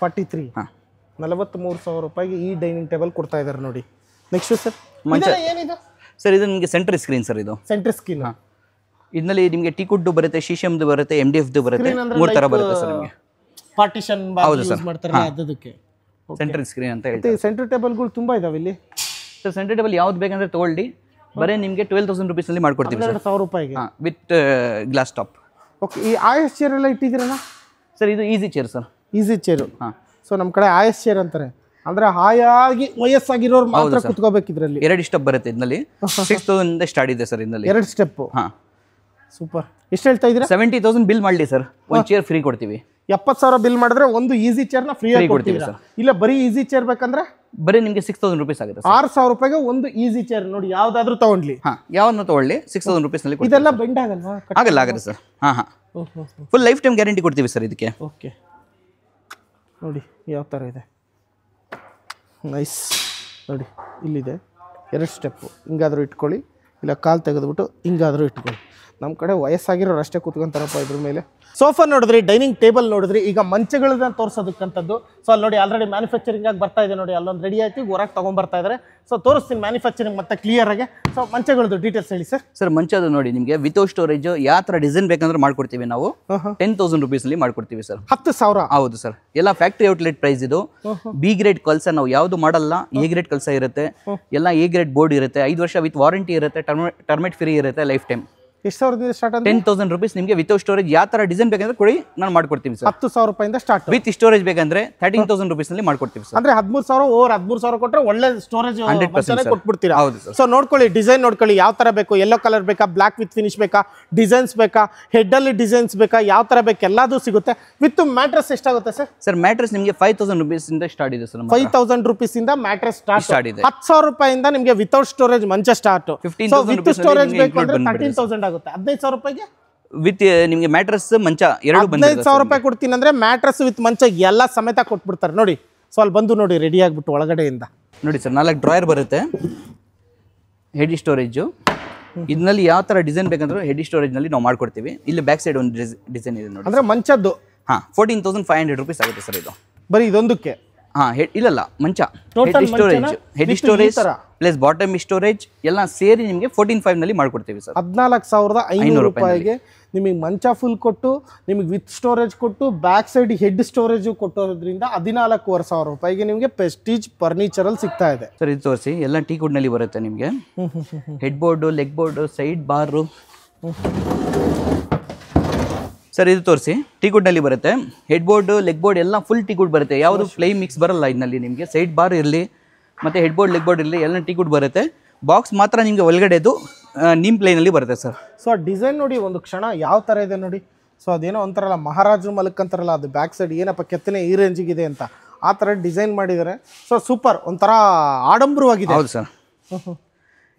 43. 43,000 ರೂಪಾಯಿಗೆ ಈ ಡೈನಿಂಗ್ ಟೇಬಲ್ ಕೊಡ್ತಾ ಇದ್ದಾರೆ ನೋಡಿ. ನೆಕ್ಸ್ಟ್ ಸರ್ ಏನಿದೆ ಸರ್? ಇದು ನಿಮಗೆ ಸೆಂಟರ್ ಸ್ಕ್ರೀನ್ ಸರ್. ಇದು ಸೆಂಟರ್ ಸ್ಕ್ರೀನ್. ಇದರಲ್ಲಿ ನಿಮಗೆ ಟೀಕ್ ವುಡ್ ಬರುತ್ತೆ, ಶೀಶಮ್ದು ಬರುತ್ತೆ, MDFದು ಬರುತ್ತೆ. 3 ತರ ಬರುತ್ತೆ ಸರ್ ನಿಮಗೆ. ಪಾರ್ಟಿಷನ್ ಯೂಸ್ ಮಾಡ್ತಾರೆ ಅದಕ್ಕೆ ಸೆಂಟರ್ ಸ್ಕ್ರೀನ್ ಅಂತ ಹೇಳ್ತಾರೆ. ಸೆಂಟರ್ ಟೇಬಲ್ಗಳು ತುಂಬಾ ಇದಾವೆ ಇಲ್ಲಿ ಸರ್. ಸೆಂಟರ್ ಟೇಬಲ್ ಯಾವ್ದು ಬೇಕಂದ್ರೆ ತಗೊಳ್ಳಿ. ಬರೀ ನಿಮಗೆ 12,000 ರೂಪೀಸ್ ನಲ್ಲಿ ಮಾಡ್ಕೊಡ್ತೀವಿ ಸರ್. 12,000 ರೂಪಾಯಿಗೆ ವಿತ್ ಗ್ಲಾಸ್ ಟಾಪ್. ಓಕೆ. ಈ ಆಯಸ್ ಚೇರ್ ಎಲ್ಲ ಇಟ್ಟಿದ್ದೀರಲ್ಲ ಸರ್? ಇದು easy chair sir. Easy chair. So ನಮ್ಮ ಕಡೆ ಆಯಸ್ ಚೇರ್ ಅಂತಾರೆ. ಅಂದ್ರೆ ಹಾಯಾಗಿ ವಯಸ್ಸಾಗಿರೋರು ಮಾತ್ರ ಕುತ್ಕೋಬೇಕು ಇದ್ರಲ್ಲಿ. 2 ಸ್ಟೆಪ್ ಬರುತ್ತೆ ಇದರಲ್ಲಿ. 6,000 ಇಂದ ಸ್ಟಾರ್ಟ್ ಇದೆ ಸರ್ ಇದರಲ್ಲಿ. 2 ಸ್ಟೆಪ್. ಸೂಪರ್. ಎಷ್ಟು ಹೇಳ್ತಾ ಇದ್ದೀರಾ? 70,000 ಬಿಲ್ ಮಾಡಲಿ ಸರ್, ಒಂದು ಚೇರ್ ಫ್ರೀ ಕೊಡ್ತೀವಿ. 70,000 ಬಿಲ್ ಮಾಡಿದ್ರೆ ಒಂದು ಈಸಿ ಚೇರ್ ನ ಫ್ರೀ ಆಗಿ ಕೊಡ್ತೀವಿ. ಇಲ್ಲ ಬರೀ ಈಸಿ ಚೇರ್ ಬೇಕಂದ್ರೆ ಬರೀ ನಿಮಗೆ 6,000 ರೂಪೀಸ್ ಆಗುತ್ತೆ. 6,000 ರೂಪಾಯಿಗೆ ಒಂದು ಈಸಿ ಚೇರ್ ನೋಡಿ. ಯಾವ್ದಾದ್ರು ತಗೊಂಡ್ಲಿ, ಯಾವ್ದನ್ನ ತಗೊಳ್ಳಿ, 6,000 ರೂಪೀಸ್ ನಲ್ಲಿ. ಇದೆಲ್ಲ ಬೆಂಡ್ ಆಗಲ್ವಾ? ಆಗಲ್ಲ sir. Full life time guarantee ಕೊಡ್ತೀವಿ ಸರ್ ಇದಕ್ಕೆ. ಓಕೆ. ನೋಡಿ ಯಾವ ಥರ ಇದೆ. ನೈಸ್. ನೋಡಿ ಇಲ್ಲಿದೆ 2 ಸ್ಟೆಪ್ಪು. ಹಿಂಗಾದರೂ ಇಟ್ಕೊಳ್ಳಿ, ಇಲ್ಲ ಕಾಲು ತೆಗೆದುಬಿಟ್ಟು ಹಿಂಗಾದರೂ ಇಟ್ಕೊಳ್ಳಿ. ನಮ್ಮ ಕಡೆ ವಯಸ್ಸಾಗಿರೋರು ಅಷ್ಟೇ ಕೂತ್ಕೊಂತಾರಪ್ಪ ಇದ್ರ ಮೇಲೆ. ಸೋಫಾ ನೋಡಿದ್ರಿ, ಡೈನಿಂಗ್ ಟೇಬಲ್ ನೋಡಿದ್ರಿ. ಈಗ ಮಂಚಗಳನ್ನ ತೋರಿಸೋದಕ್ಕಂಥದ್ದು. ಸೊ ಅಲ್ಲಿ ನೋಡಿ ಆಲ್ರೆಡಿ ಮ್ಯಾನುಫ್ಯಾಕ್ಚರಿಂಗ್ ಆಗಿ ಬರ್ತಾ ಇದೆ ನೋಡಿ. ಅಲ್ಲೊಂದು ರೆಡಿ ಆಯ್ತು, ಹೊರಗೆ ತೊಗೊಂಡ್ಬರ್ತಾ ಇದ್ದಾರೆ. ಸೊ ತೋರಿಸ್ತೀನಿ ಮ್ಯಾನುಫ್ಯಾಕ್ಚರಿಂಗ್ ಮತ್ತೆ ಕ್ಲಿಯರ್ ಆಗಿ. ಸೊ ಮಂಚಗಳದ್ದು ಡೀಟೇಲ್ಸ್ ಹೇಳಿ ಸರ್. ಸರ್ ಮಂಚದು ನೋಡಿ ನಿಮಗೆ ವಿತೌಟ್ ಸ್ಟೋರೇಜ್ ಯಾವ ಥರ ಡಿಸೈನ್ ಬೇಕಂದ್ರೆ ಮಾಡ್ಕೊಡ್ತೀವಿ ನಾವು. 10,000 ರೂಪೀಸ್ ನಲ್ಲಿ ಮಾಡ್ಕೊಡ್ತೀವಿ ಸರ್. 10,000? ಹೌದು ಸರ್. ಎಲ್ಲ ಫ್ಯಾಕ್ಟ್ರಿ ಔಟ್ಲೆಟ್ ಪ್ರೈಸ್ ಇದು. ಬಿ ಗ್ರೇಡ್ ಕಲ್ಸ ನಾವು ಯಾವುದು ಮಾಡಲ್ಲ. ಎ ಗ್ರೇಡ್ ಕಲ್ಸ ಇರುತ್ತೆ, ಎಲ್ಲ ಎ ಗ್ರೇಡ್ ಬೋರ್ಡ್ ಇರುತ್ತೆ, 5 ವರ್ಷ ವಿತ್ ವಾರಂಟಿ ಇರುತ್ತೆ, ಟರ್ಮೇಟ್ ಫ್ರೀ ಇರುತ್ತೆ, ಲೈಫ್ ಟೈಮ್. ಎಷ್ಟು ಸಾವಿರದಿಂದ ಸ್ಟಾರ್ಟ್? 10,000 ರೂಪೀಸ್ ನಿಮಗೆ ವಿತೌಟ್ ಸ್ಟೋರೇಜ್ ಯಾವ ಥರ ಡಿಸೈನ್ ಬೇಕಂದ್ರೆ ಕೊಡಿ, ನಾನು ಮಾಡ್ಕೊಡ್ತೀವಿ ಸರ್. 10,000 ರೂಪಾಯಿಂದ ಸ್ಟಾರ್ಟ್. ವಿತ್ ಸ್ಟೋರೇಜ್ ಬೇಕಂದ್ರೆ 13,000 ರೂಪೀಸ್ ನಲ್ಲಿ ಮಾಡ್ಕೊಡ್ತೀವಿ ಸರ್. ಅಂದ್ರೆ 13,000 ಓವರ್ 13,000 ಕೊಟ್ಟರೆ ಒಳ್ಳೆ ಸ್ಟೋರೇಜ್ 100% ಕೊಟ್ಬಿಡ್ತೀರಾ. ಹೌದು ಸರ್. ಸೊ ನೋಡ್ಕೊಳ್ಳಿ, ಡಿಸೈನ್ ನೋಡ್ಕೊಳ್ಳಿ ಯಾವ ತರ ಬೇಕು. ಯೆಲ್ಲೋ ಕಲರ್ ಬೇಕಾ, ಬ್ಲಾಕ್ ವಿತ್ ಫಿನಿಶ್ ಬೇಕಾ, ಡಿಸೈನ್ಸ್ ಬೇಕಾ, ಹೆಡ್ ಅಲ್ಲಿ ಡಿಸೈನ್ಸ್ ಬೇಕಾ, ಯಾವ ತರ ಬೇಕು ಎಲ್ಲದೂ ಸಿಗುತ್ತೆ. ವಿತ್ ಮ್ಯಾಟ್ರೆಸ್ ಎಷ್ಟಾಗುತ್ತೆ ಸರ್? ಸರ್ ಮ್ಯಾಟ್ರೆಸ್ ನಿಮಗೆ 5,000 ರೂಪೀಸ್ ಇಂದ ಸ್ಟಾರ್ಟ್ ಇದೆ ಸರ್. 5,000 ರೂಪೀಸ್ ಇಂದ ಮ್ಯಾಟ್ರೆಸ್ ಸ್ಟಾರ್ಟ್ ಇದೆ. 10,000 ರೂಪಾಯಿಂದ ನಿಮಗೆ ವಿತೌಟ್ ಸ್ಟೋರೇಜ್ ಮಂಚ ಸ್ಟಾರ್ಟ್. 15,000 ವಿತ್ ಸ್ಟೋರೇಜ್ ಬೇಕು ಅಂದ್ರೆ 13,000 ಆಗುತ್ತೆ. 15,000 ರೂಪಾಯಿಗೆ ವಿತ್ ನಿಮಗೆ ಮ್ಯಾಟ್ರೆಸ್ ಮಂಚ ಎರಡು ಬಂದಿದೆ. 15,000 ರೂಪಾಯಿ ಕೊಡ್ತೀನಿ ಅಂದ್ರೆ ಮ್ಯಾಟ್ರೆಸ್ ವಿತ್ ಮಂಚ ಎಲ್ಲ ಸಮೇತ ಕೊಟ್ಬಿಡ್ತಾರೆ ನೋಡಿ. ಸೊ ಅಲ್ಲಿ ಬಂದು ನೋಡಿ ರೆಡಿ ಆಗ್ಬಿಟ್ಟು ಒಳಗಡೆಯಿಂದ ನೋಡಿ ಸರ್. 4 ಡ್ರಾಯರ್ ಬರುತ್ತೆ, ಹೆಡ್ ಸ್ಟೋರೇಜು. ಇದರಲ್ಲಿ ಯಾವ ತರ ಡಿಸೈನ್ ಬೇಕಂದ್ರೆ ಹೆಡ್ ಸ್ಟೋರೇಜ್ ನಲ್ಲಿ ನಾವು ಮಾಡ್ಕೊಡ್ತೀವಿ. ಇಲ್ಲಿ ಬ್ಯಾಕ್ ಸೈಡ್ ಒಂದು ಡಿಸೈನ್ ಇದೆ ನೋಡಿ. ಅಂದ್ರೆ ಮಂಚದ್ದು ಹಾಂ 14,500 rupees ಆಗುತ್ತೆ ಸರ್ ಇದು. ಬರೀ ಇದೊಂದಕ್ಕೆ? ಹಾಂ ಇಲ್ಲಲ್ಲ ಮಂಚ, head storage plus bottom storage ಎಲ್ಲ ಸೇರಿ ನಿಮಗೆ 14,500 ನಲ್ಲಿ ಮಾಡ್ಕೊಡ್ತೀವಿ ಸರ್. 14,500 ರೂಪಾಯಿಗೆ ನಿಮಗೆ ಮಂಚ ಫುಲ್ ಕೊಟ್ಟು, ನಿಮಗೆ ವಿತ್ ಸ್ಟೋರೇಜ್ ಕೊಟ್ಟು, ಬ್ಯಾಕ್ ಸೈಡ್ ಹೆಡ್ ಸ್ಟೋರೇಜ್ ಕೊಟ್ಟೋದ್ರಿಂದ 14,500 ರೂಪಾಯಿಗೆ ನಿಮಗೆ ಪ್ರೆಸ್ಟೀಜ್ ಫರ್ನಿಚರಲ್ಲಿ ಸಿಗ್ತಾ ಇದೆ ಸರ್. ಇದು ತೋರಿಸಿ, ಎಲ್ಲ ಟೀ ಕುಡ್ನಲ್ಲಿ ಬರುತ್ತೆ ನಿಮಗೆ. Head board, leg board, side bar sir. ಇದು ತೋರಿಸಿ, ಟೀ ಕುಡ್ನಲ್ಲಿ ಬರುತ್ತೆ. ಹೆಡ್ ಬೋರ್ಡು, ಲೆಗ್ ಬೋರ್ಡ್ ಎಲ್ಲ ಫುಲ್ ಟೀ ಕುಡ್ ಬರುತ್ತೆ. ಯಾವುದು ಫ್ಲೈ ಮಿಕ್ಸ್ ಬರಲ್ಲ ಇದರಲ್ಲಿ ನಿಮಗೆ. ಸೈಡ್ ಬಾರ್ ಇರಲಿ ಮತ್ತು ಹೆಡ್ ಬೋರ್ಡ್, ಲೆಗ್ ಬೋರ್ಡ್ ಇರಲಿ, ಎಲ್ಲ ಟೀ ಕುಡ್ ಬರುತ್ತೆ. ಬಾಕ್ಸ್ ಮಾತ್ರ ನಿಮಗೆ ಒಳಗಡೆದು ನೀಮ್ ಪ್ಲೇನಲ್ಲಿ ಬರುತ್ತೆ ಸರ್. ಸೊ ಆ ಡಿಸೈನ್ ನೋಡಿ ಒಂದು ಕ್ಷಣ ಯಾವ ಥರ ಇದೆ ನೋಡಿ. ಸೊ ಅದೇನೋ ಒಂಥರಲ್ಲ ಮಹಾರಾಜರು ಮಲಕ್ ಅಂತಾರಲ್ಲ, ಅದು ಬ್ಯಾಕ್ ಸೈಡ್ ಏನಪ್ಪ ಕೆತ್ತನೆ ಈ ರೇಂಜಿಗಿದೆ ಅಂತ ಆ ಥರ ಡಿಸೈನ್ ಮಾಡಿದ್ದಾರೆ. ಸೊ ಸೂಪರ್, ಒಂಥರ ಆಡಂಬರವಾಗಿದೆ. ಹೌದು ಸರ್.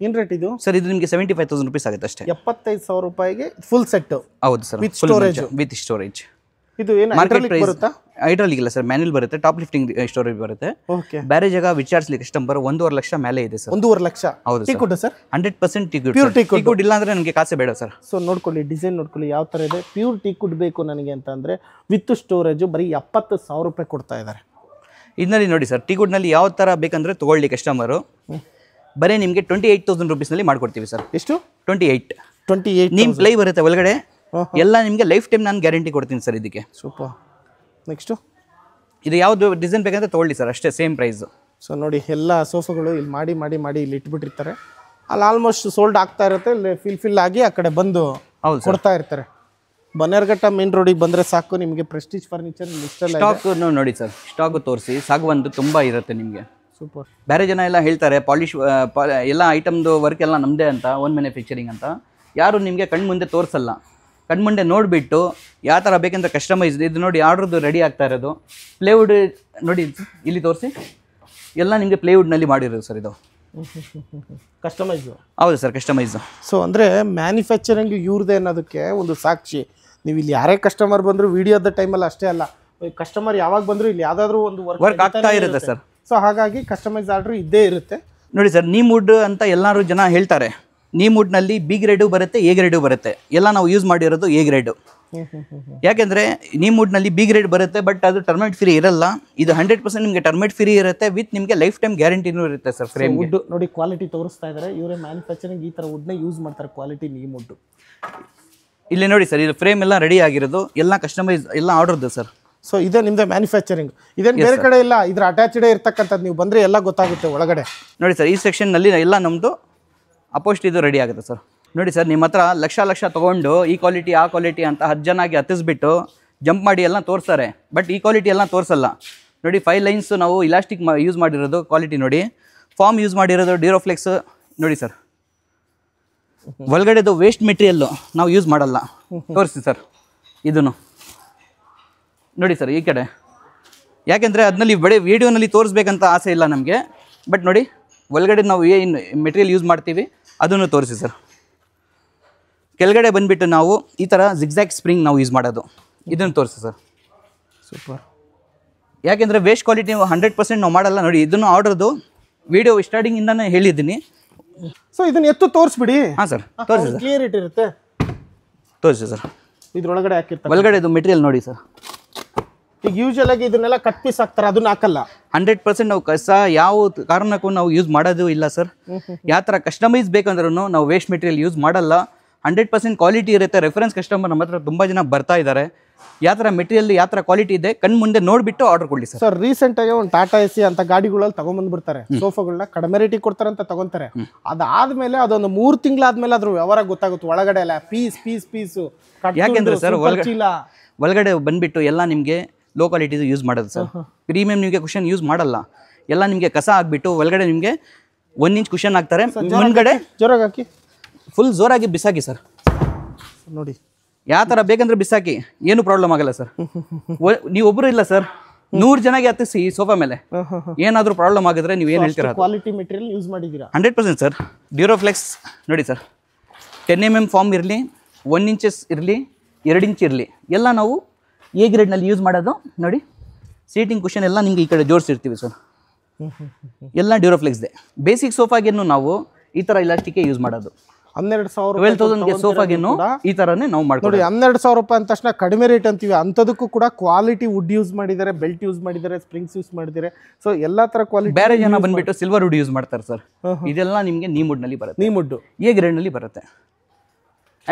ಏನು ರೇಟ್ ಇದು ಸರ್? ಇದು ನಿಮಗೆ 75,000 ರೂಪೀಸ್ ಆಗುತ್ತೆ ಅಷ್ಟೇ. 75,000 ರೂಪಾಯಿಗೆ ಫುಲ್ ಸೆಟ್. ಹೌದು sir, with storage. With storage. ಇದು ಏನು ಹೈಡ್ರಾಲಿಕ್ ಬರುತ್ತಾ? ಹೈಡ್ರಾಲಿಕ್ ಇಲ್ಲ ಸರ್, ಮ್ಯಾನ್ಯುಯಲ್ ಬರುತ್ತೆ. ಟಾಪ್ ಲಿಫ್ಟಿಂಗ್ ಸ್ಟೋರೇಜ್ ಬರುತ್ತೆ. ಓಕೆ. ಬೇರೆ ಜಾಗ ವಿಚಾರಿಸಲಿ ಕಸ್ಟಮರ್ 1.5 ಲಕ್ಷ ಮೇಲೆ ಇದೆ ಸರ್. 1.5 ಲಕ್ಷ? ಹೌದು teak wood sir. 100% teak wood. Pure teak wood ಇಲ್ಲ ಅಂದ್ರೆ ನನಗೆ ಕಾಸೆ ಬೇಡ ಸರ್. ಸೊ ನೋಡ್ಕೊಳ್ಳಿ, ಡಿಸೈನ್ ನೋಡ್ಕೊಳ್ಳಿ ಯಾವ ಥರ ಇದೆ. ಪ್ಯೂರ್ ಟೀ ಕುಡ್ ಬೇಕು ನನಗೆ ಅಂತ ಅಂದರೆ ವಿತ್ ಸ್ಟೋರೇಜು ಬರೀ 70,000 ರೂಪಾಯಿ ಕೊಡ್ತಾ ಇದ್ದಾರೆ. ಇದರಲ್ಲಿ ನೋಡಿ ಸರ್, ಟೀ ಕುಡ್ನಲ್ಲಿ ಯಾವ ಥರ ಬೇಕಂದ್ರೆ ತೊಗೊಳ್ಳಿ ಕಸ್ಟಮರು. ಬರೀ ನಿಮಗೆ 28,000 ರೂಪೀಸ್ನಲ್ಲಿ ಮಾಡ್ಕೊಡ್ತೀವಿ ಸರ್. ಎಷ್ಟು? 28 ನಿಮ್ಮ ಪ್ಲೈ ಬರುತ್ತೆ ಒಳಗಡೆ ಎಲ್ಲ ನಿಮಗೆ ಲೈಫ್ ಟೈಮ್ ನಾನು ಗ್ಯಾರಂಟಿ ಕೊಡ್ತೀನಿ ಸರ್ ಇದಕ್ಕೆ. ಸೂಪರ್. ನೆಕ್ಸ್ಟು ಇದು ಯಾವುದು ಡಿಸೈನ್ ಬೇಕಂತ ತೊಗೊಳ್ಳಿ ಸರ್, ಅಷ್ಟೇ ಸೇಮ್ ಪ್ರೈಸು. ಸೊ ನೋಡಿ, ಎಲ್ಲ ಸೋಫಾಗಳು ಇಲ್ಲಿ ಮಾಡಿ ಇಲ್ಲಿ ಇಟ್ಬಿಟ್ಟಿರ್ತಾರೆ. ಅಲ್ಲಿ ಆಲ್ಮೋಸ್ಟ್ ಸೋಲ್ಡ್ ಆಗ್ತಾ ಇರುತ್ತೆ. ಇಲ್ಲಿ ಫಿಲ್ ಆಗಿ ಆ ಕಡೆ ಬಂದು ಕೊಡ್ತಾ ಇರ್ತಾರೆ. ಬನ್ನೇರ್ಘಟ್ಟ ಮೇನ್ ರೋಡಿಗೆ ಬಂದರೆ ಸಾಕು, ನಿಮಗೆ ಪ್ರೆಸ್ಟೀಜ್ ಫರ್ನಿಚರ್ ಲಿಸ್ಟಲ್ಲಿ ಸ್ಟಾಕ್ ನೋಡಿ ಸರ್. ಸ್ಟಾಕ್ ತೋರಿಸಿ, ಸಾಗುವಂದು ತುಂಬ ಇರುತ್ತೆ ನಿಮಗೆ. ಸೂಪರ್. ಬೇರೆ ಜನ ಎಲ್ಲ ಹೇಳ್ತಾರೆ ಪಾಲಿಶ್ ಎಲ್ಲ ಐಟಮ್ದು ವರ್ಕ್ ಎಲ್ಲ ನಮ್ಮದೇ ಅಂತ, ಓನ್ ಮ್ಯಾನುಫ್ಯಾಕ್ಚರಿಂಗ್ ಅಂತ. ಯಾರು ನಿಮಗೆ ಕಣ್ಮುಂದೆ ತೋರಿಸಲ್ಲ. ಕಣ್ಮುಂದೆ ನೋಡಿಬಿಟ್ಟು ಯಾವ ಥರ ಬೇಕಂದ್ರೆ ಕಸ್ಟಮೈಸ್. ಇದು ನೋಡಿ ಆರ್ಡ್ರದ್ದು ರೆಡಿ ಆಗ್ತಾ ಇರೋದು. ಪ್ಲೇವುಡ್ ನೋಡಿ ಇಲ್ಲಿ ತೋರಿಸಿ, ಎಲ್ಲ ನಿಮಗೆ ಪ್ಲೇವುಡ್ನಲ್ಲಿ ಮಾಡಿರೋದು ಸರ್ ಇದು. ಕಸ್ಟಮೈಸು? ಹೌದು ಸರ್, ಕಸ್ಟಮೈಸು. ಸೊ ಅಂದರೆ ಮ್ಯಾನುಫ್ಯಾಕ್ಚರಿಂಗ್ ಇವ್ರದ್ದೇ ಅನ್ನೋದಕ್ಕೆ ಒಂದು ಸಾಕ್ಷಿ. ನೀವು ಇಲ್ಲಿ ಯಾರೇ ಕಸ್ಟಮರ್ ಬಂದರೂ ವಿಡಿಯೋದ ಟೈಮಲ್ಲಿ ಅಷ್ಟೇ ಅಲ್ಲ, ಕಸ್ಟಮರ್ ಯಾವಾಗ ಬಂದರೂ ಇಲ್ಲಿ ಯಾವುದಾದ್ರೂ ಒಂದು ವರ್ಕ್ ಆಗ್ತಾ ಇರುತ್ತೆ ಸರ್. ಸೊ ಹಾಗಾಗಿ ಕಸ್ಟಮೈಸ್ ಆರ್ಡ್ರ್ ಇದ್ದೇ ಇರುತ್ತೆ. ನೋಡಿ ಸರ್, ನೀಮ್ ವುಡ್ ಅಂತ ಎಲ್ಲರೂ ಜನ ಹೇಳ್ತಾರೆ. ನೀಮ್ ವುಡ್ನಲ್ಲಿ ಬಿ ಗ್ರೇಡು ಬರುತ್ತೆ, ಎ ಗ್ರೇಡು ಬರುತ್ತೆ. ಎಲ್ಲ ನಾವು ಯೂಸ್ ಮಾಡಿರೋದು ಎ ಗ್ರೇಡು. ಯಾಕೆಂದರೆ ನೀಮ್ ವುಡ್ನಲ್ಲಿ ಬಿ ಗ್ರೇಡ್ ಬರುತ್ತೆ, ಬಟ್ ಅದು ಟರ್ಮೈಟ್ ಫ್ರೀ ಇರಲ್ಲ. ಇದು 100% ನಿಮಗೆ ಟರ್ಮೈಟ್ ಫ್ರೀ ಇರುತ್ತೆ, ವಿತ್ ನಿಮಗೆ ಲೈಫ್ ಟೈಮ್ ಗ್ಯಾರಂಟಿನೂ ಇರುತ್ತೆ ಸರ್. ಫ್ರೇಮ್ ವುಡ್ ನೋಡಿ ಕ್ವಾಲಿಟಿ ತೋರಿಸ್ತಾ ಇದ್ದಾರೆ ಇವರೇ. ಮ್ಯಾನುಫ್ಯಾಕ್ಚರಿಂಗ್ ಈ ಥರ ವುಡ್ನ ಯೂಸ್ ಮಾಡ್ತಾರೆ, ಕ್ವಾಲಿಟಿ ನೀಮ್ ವುಡ್. ಇಲ್ಲಿ ನೋಡಿ ಸರ್, ಇದು ಫ್ರೇಮ್ ಎಲ್ಲ ರೆಡಿ ಆಗಿರೋದು, ಎಲ್ಲ ಕಸ್ಟಮೈಸ್ ಎಲ್ಲ ಆರ್ಡರ್ದು ಸರ್. ಸೊ ಇದೇ ನಿಮ್ಮದು ಮ್ಯಾನುಫ್ಯಾಕ್ಚರಿಂಗ್? ಇದೇನು ಬೇರೆ ಕಡೆ ಇಲ್ಲ, ಇದ್ರ ಅಟ್ಯಾಚ್ಡೇ ಇರ್ತಕ್ಕಂಥದ್ದು. ನೀವು ಬಂದರೆ ಎಲ್ಲ ಗೊತ್ತಾಗುತ್ತೆ ಒಳಗಡೆ. ನೋಡಿ ಸರ್, ಈ ಸೆಕ್ಷನ್ನಲ್ಲಿ ಎಲ್ಲ ನಮ್ಮದು ಅಪೋಸ್ಟ್ ಇದು ರೆಡಿ ಆಗುತ್ತೆ ಸರ್. ನೋಡಿ ಸರ್, ನಿಮ್ಮ ಹತ್ರ ಲಕ್ಷ ತೊಗೊಂಡು ಈ ಕ್ವಾಲಿಟಿ ಆ ಕ್ವಾಲಿಟಿ ಅಂತ 10 ಜನಾಗಿ ಹತ್ತಿಸ್ಬಿಟ್ಟು ಜಂಪ್ ಮಾಡಿ ಎಲ್ಲ ತೋರಿಸ್ತಾರೆ. ಬಟ್ ಈ ಕ್ವಾಲಿಟಿ ಎಲ್ಲ ತೋರಿಸಲ್ಲ. ನೋಡಿ 5 ಲೈನ್ಸ್ ನಾವು ಇಲಾಸ್ಟಿಕ್ ಯೂಸ್ ಮಾಡಿರೋದು. ಕ್ವಾಲಿಟಿ ನೋಡಿ, ಫಾರ್ಮ್ ಯೂಸ್ ಮಾಡಿರೋದು, ಡ್ಯೂರೋಫ್ಲೆಕ್ಸ್ ನೋಡಿ ಸರ್. ಒಳಗಡೆದು ವೇಸ್ಟ್ ಮೆಟೀರಿಯಲ್ಲು ನಾವು ಯೂಸ್ ಮಾಡಲ್ಲ. ತೋರಿಸಿ ಸರ್ ಇದನ್ನು ನೋಡಿ ಸರ್ ಈ ಕಡೆ. ಯಾಕೆಂದರೆ ಅದರಲ್ಲಿ ಬರೀ ವೀಡಿಯೋನಲ್ಲಿ ತೋರಿಸ್ಬೇಕಂತ ಆಸೆ ಇಲ್ಲ ನಮಗೆ. ಬಟ್ ನೋಡಿ ಒಳಗಡೆ ನಾವು ಏನು ಮೆಟೀರಿಯಲ್ ಯೂಸ್ ಮಾಡ್ತೀವಿ ಅದನ್ನು ತೋರಿಸಿ ಸರ್. ಕೆಳಗಡೆ ಬಂದುಬಿಟ್ಟು ನಾವು ಈ ಥರ ಜಿಗ್ಜ್ಯಾಗ್ ಸ್ಪ್ರಿಂಗ್ ನಾವು ಯೂಸ್ ಮಾಡೋದು, ಇದನ್ನು ತೋರಿಸಿ ಸರ್. ಸೂಪರ್. ಯಾಕೆಂದರೆ ವೇಸ್ಟ್ ಕ್ವಾಲಿಟಿ 100% ನಾವು ಮಾಡಲ್ಲ. ನೋಡಿ ಇದನ್ನು ಆರ್ಡ್ರದು ವಿಡಿಯೋ ಸ್ಟಾರ್ಟಿಂಗಿಂದನೇ ಹೇಳಿದ್ದೀನಿ. ಸೊ ಇದನ್ನು ಎತ್ತು ತೋರಿಸ್ಬಿಡಿ. ಹಾಂ ಸರ್, ತೋರಿಸಿ ಸರ್. ಕ್ಲಿಯರಿಟಿ ಇರುತ್ತೆ. ತೋರಿಸಿ ಸರ್. ಇದ್ರೊಳಗಡೆ ಹಾಕಿರ್ತಾರೆ. ಒಳಗಡೆದು ಮೆಟೀರಿಯಲ್ ನೋಡಿ ಸರ್. ಈಗ ಯೂಶಲ್ ಆಗಿ ಇದನ್ನೆಲ್ಲ ಕಟ್ ಪೀಸ್ ಹಾಕ್ತಾರೆ, ಅದನ್ನ ಹಾಕಲ್ಲ. 100% ನಾವು ಕಸ ಯಾವ ಕಾರಣಕ್ಕೂ ನಾವು ಯೂಸ್ ಮಾಡೋದು ಇಲ್ಲ ಸರ್. ಯಾವ ಥರ ಕಸ್ಟಮೈಸ್ ಬೇಕಂದ್ರೂ ನಾವು ವೇಸ್ಟ್ ಮೆಟೀರಿಯಲ್ ಯೂಸ್ ಮಾಡಲ್ಲ. 100% ಕ್ವಾಲಿಟಿ ಇರುತ್ತೆ. ರೆಫರೆನ್ಸ್ ಕಸ್ಟಮರ್ ನಮ್ಮ ಹತ್ರ ತುಂಬ ಜನ ಬರ್ತಾ ಇದ್ದಾರೆ. ಯಾವ ಥರ ಮೆಟೀರಿಯಲ್ ಯಾವ ಥರ ಕ್ವಾಲಿಟಿ ಇದೆ ಕಣ್ಣು ಮುಂದೆ ನೋಡಿಬಿಟ್ಟು ಆರ್ಡರ್ ಕೊಡಿ ಸರ್. ಸರ್ ರೀಸೆಂಟಾಗಿ ಒಂದು ಟಾಟಾ ಎಸಿ ಅಂತ ಗಾಡಿಗಳಲ್ಲಿ ತಗೊಂಡ್ಬಂದ್ಬಿಡ್ತಾರೆ. ಸೋಫಾಗಳನ್ನ ಕಡಿಮೆ ರೇಟಿಗೆ ಕೊಡ್ತಾರೆ ಅಂತ ತಗೊಂತಾರೆ. ಅದಾದ್ಮೇಲೆ ಅದೊಂದು 3 ತಿಂಗಳಾದ್ಮೇಲೆ ಅದ್ರ ವ್ಯವಹಾರ ಗೊತ್ತಾಗುತ್ತೆ. ಒಳಗಡೆ ಎಲ್ಲ ಪೀಸು. ಯಾಕೆಂದ್ರೆ ಸರ್ ಒಳಗಡೆ ಬಂದ್ಬಿಟ್ಟು ಎಲ್ಲ ನಿಮಗೆ ಲೋ ಕ್ವಾಲಿಟಿದು ಯೂಸ್ ಮಾಡೋದು ಸರ್. ಪ್ರೀಮಿಯಂ ನಿಮಗೆ ಕುಷನ್ ಯೂಸ್ ಮಾಡಲ್ಲ. ಎಲ್ಲ ನಿಮಗೆ ಕಸ ಆಗಿಬಿಟ್ಟು ಒಳಗಡೆ ನಿಮಗೆ 1 ಇಂಚ್ ಕುಷನ್ ಹಾಕ್ತಾರೆ. ಮುಂದ್ಗಡೆ ಜೋರಾಗಿ ಹಾಕಿ, ಫುಲ್ ಜೋರಾಗಿ ಬಿಸಾಕಿ ಸರ್. ನೋಡಿ ಯಾವ ಥರ ಬೇಕಂದ್ರೆ ಬಿಸಾಕಿ, ಏನು ಪ್ರಾಬ್ಲಮ್ ಆಗಲ್ಲ ಸರ್. ನೀವೊಬ್ಬರು ಇಲ್ಲ ಸರ್, 100 ಜನಗೆ ಹತ್ತಿಸಿ ಈ ಸೋಫಾ ಮೇಲೆ ಏನಾದರೂ ಪ್ರಾಬ್ಲಮ್ ಆಗಿದ್ರೆ ನೀವು ಏನು ಹೇಳ್ತೀರಾ? ಕ್ವಾಲಿಟಿ ಮೆಟೀರಿಯಲ್ ಯೂಸ್ ಮಾಡಿದ್ದೀರಾ? 100% ಸರ್. ಡ್ಯೂರೋಫ್ಲೆಕ್ಸ್ ನೋಡಿ ಸರ್, 10 mm ಫಾರ್ಮ್ ಇರಲಿ, 1 ಇಂಚಸ್ ಇರಲಿ, 2 ಇಂಚ್ ಇರಲಿ, ಎಲ್ಲ ನಾವು ಎ ಗ್ರೇಡ್ನಲ್ಲಿ ಯೂಸ್ ಮಾಡೋದು. ನೋಡಿ ಸೀಟಿಂಗ್ ಕುಷನ್ ಎಲ್ಲ ನಿಮಗೆ ಈ ಕಡೆ ಜೋಡಿಸಿರ್ತೀವಿ ಸರ್. ಎಲ್ಲ ಡ್ಯೂರೋಫ್ಲೆಕ್ಸ್ದೆ. ಬೇಸಿಕ್ ಸೋಫಾಗೇನು ನಾವು ಈ ಥರ ಇಲಾಸ್ಟಿಕ್ಕೆ ಯೂಸ್ ಮಾಡೋದು. 12,000 12,000ಗೆ ಸೋಫಾಗೇನು ಈ ತರನೇ ನಾವು ನೋಡಿ ಮಾಡ್ಕೊಡಿ. 12,000 ರೂಪಾಯಿ ಅಂದ ತಕ್ಷಣ ಕಡಿಮೆ ರೇಟ್ ಅಂತೀವಿ, ಅಂಥದಕ್ಕೂ ಕೂಡ ಕ್ವಾಲಿಟಿ ವುಡ್ ಯೂಸ್ ಮಾಡಿದ್ದಾರೆ, ಬೆಲ್ಟ್ ಯೂಸ್ ಮಾಡಿದ್ದಾರೆ, ಸ್ಪ್ರಿಂಗ್ಸ್ ಯೂಸ್ ಮಾಡಿದ್ದಾರೆ. ಸೊ ಎಲ್ಲಾ ತರ ಕ್ವಾಲಿಟಿ. ಬೇರೆ ಜನ ಬಂದ್ಬಿಟ್ಟು ಸಿಲ್ವರ್ ವುಡ್ ಯೂಸ್ ಮಾಡ್ತಾರೆ ಸರ್. ಇದೆಲ್ಲ ನಿಮಗೆ ನೀಮ್ ವುಡ್ ನಲ್ಲಿ ಬರುತ್ತೆ, ನೀಮ್ ವುಡ್ ಎ ಗ್ರೇಡ್ ನಲ್ಲಿ ಬರುತ್ತೆ.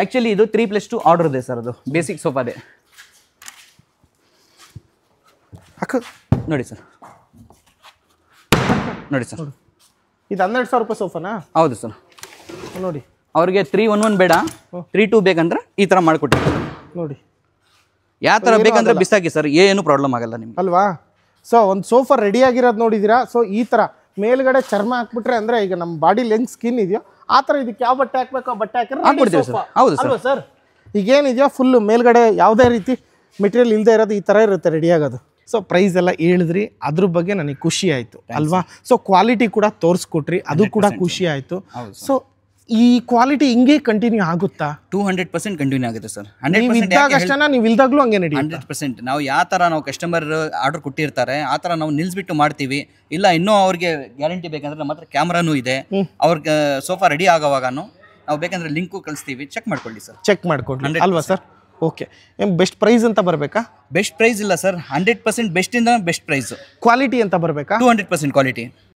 ಆಕ್ಚುಲಿ ಇದು 3+2 ಆರ್ಡರ್ ಇದೆ ಸರ್. ಅದು ಬೇಸಿಕ್ ಸೋಫಾದೆ ನೋಡಿ ಸರ್. ನೋಡಿ ಸರ್, ಇದು 12,000 ರೂಪಾಯಿ ಸೋಫಾನಾ? ಹೌದು ಸರ್. ನೋಡಿ ಅವ್ರಿಗೆ 311 ಬೇಡ, 32 ಬೇಕಂದ್ರೆ ಈ ತರ ಮಾಡ್ಕೊಟ್ಟಿರ್ತಾರೆ ನೋಡಿ. ಯಾವ ತರ ಬೇಕಂದ್ರೆ ಬಿಸಾಕಿ ಸರ್, ಏನು ಪ್ರಾಬ್ಲಮ್ ಆಗಲ್ಲ ನಿಮ್ಗೆ ಅಲ್ವಾ? ಸೊ ಒಂದು ಸೋಫಾ ರೆಡಿ ಆಗಿರೋದು ನೋಡಿದ್ದೀರಾ. ಸೊ ಈ ತರ ಮೇಲ್ಗಡೆ ಚರ್ಮ ಹಾಕ್ಬಿಟ್ರೆ ಅಂದ್ರೆ ಈಗ ನಮ್ಮ ಬಾಡಿಲಿ ಹೆಂಗ್ ಸ್ಕಿನ್ ಇದೆಯೋ ಆ ತರ ಇದಕ್ಕೆ ಯಾವ ಬಟ್ಟೆ ಹಾಕ್ಬೇಕು ಆ ಬಟ್ಟೆ ಹಾಕ್ಬಿಡ್ತೀವಿ ಸರ್. ಹೌದು ಸರ್. ಸರ್ ಈಗೇನಿದೆಯೋ ಫುಲ್ ಮೇಲ್ಗಡೆ ಯಾವುದೇ ರೀತಿ ಮೆಟೀರಿಯಲ್ ಇಲ್ಲದೆ ಇರೋದು ಈ ತರ ಇರುತ್ತೆ ರೆಡಿ ಆಗೋದು. ಸೊ ಪ್ರೈಸ್ ಎಲ್ಲ ಹೇಳಿದ್ರಿ, ಅದ್ರ ಬಗ್ಗೆ ನನಗೆ ಖುಷಿ ಆಯಿತು ಅಲ್ವಾ? ಸೊ ಕ್ವಾಲಿಟಿ ಕೂಡ ತೋರಿಸ್ಕೊಟ್ರಿ, ಅದು ಕೂಡ ಖುಷಿ ಆಯಿತು. ಸೊ ಈ ಕ್ವಾಲಿಟಿ ಹಿಂಗೆ ಕಂಟಿನ್ಯೂ ಆಗುತ್ತಾ? 200% ಕಂಟಿನ್ಯೂ ಆಗುತ್ತೆ ಸರ್. ನೀವು ಇದ್ದಾಗ ಅಷ್ಟೇನಾ, ನೀವು ಇಲ್ದಾಗ್ಲೂ ಹಂಗೆ ನಡಿ? 100%. ನಾವು ಯಾವ ಥರ ನಾವು ಕಸ್ಟಮರ್ ಆರ್ಡರ್ ಕೊಟ್ಟಿರ್ತಾರೆ ಆ ಥರ ನಾವು ನಿಲ್ಲಿಸ್ಬಿಟ್ಟು ಮಾಡ್ತೀವಿ. ಇಲ್ಲ ಇನ್ನೂ ಅವ್ರಿಗೆ ಗ್ಯಾರಂಟಿ ಬೇಕಂದ್ರೆ ನಮ್ಮ ಹತ್ರ ಕ್ಯಾಮ್ರಾನೂ ಇದೆ. ಅವ್ರಿಗೆ ಸೋಫಾ ರೆಡಿ ಆಗೋವಾಗನು ನಾವು ಬೇಕಂದ್ರೆ ಲಿಂಕು ಕಳಿಸ್ತೀವಿ, ಚೆಕ್ ಮಾಡ್ಕೊಳ್ಳಿ ಸರ್. ಚೆಕ್ ಮಾಡ್ಕೊಳ್ಳಿ ಅಲ್ವಾ ಸರ್? ಓಕೆ. ಬೆಸ್ಟ್ ಪ್ರೈಸ್ ಅಂತ ಬರಬೇಕಾ? ಬೆಸ್ಟ್ ಪ್ರೈಸ್ ಇಲ್ಲ ಸರ್, 100% ಬೆಸ್ಟಿಂದ ಬೆಸ್ಟ್ ಪ್ರೈಸ್. ಕ್ವಾಲಿಟಿ ಅಂತ ಬರಬೇಕಾ? 200% ಕ್ವಾಲಿಟಿ.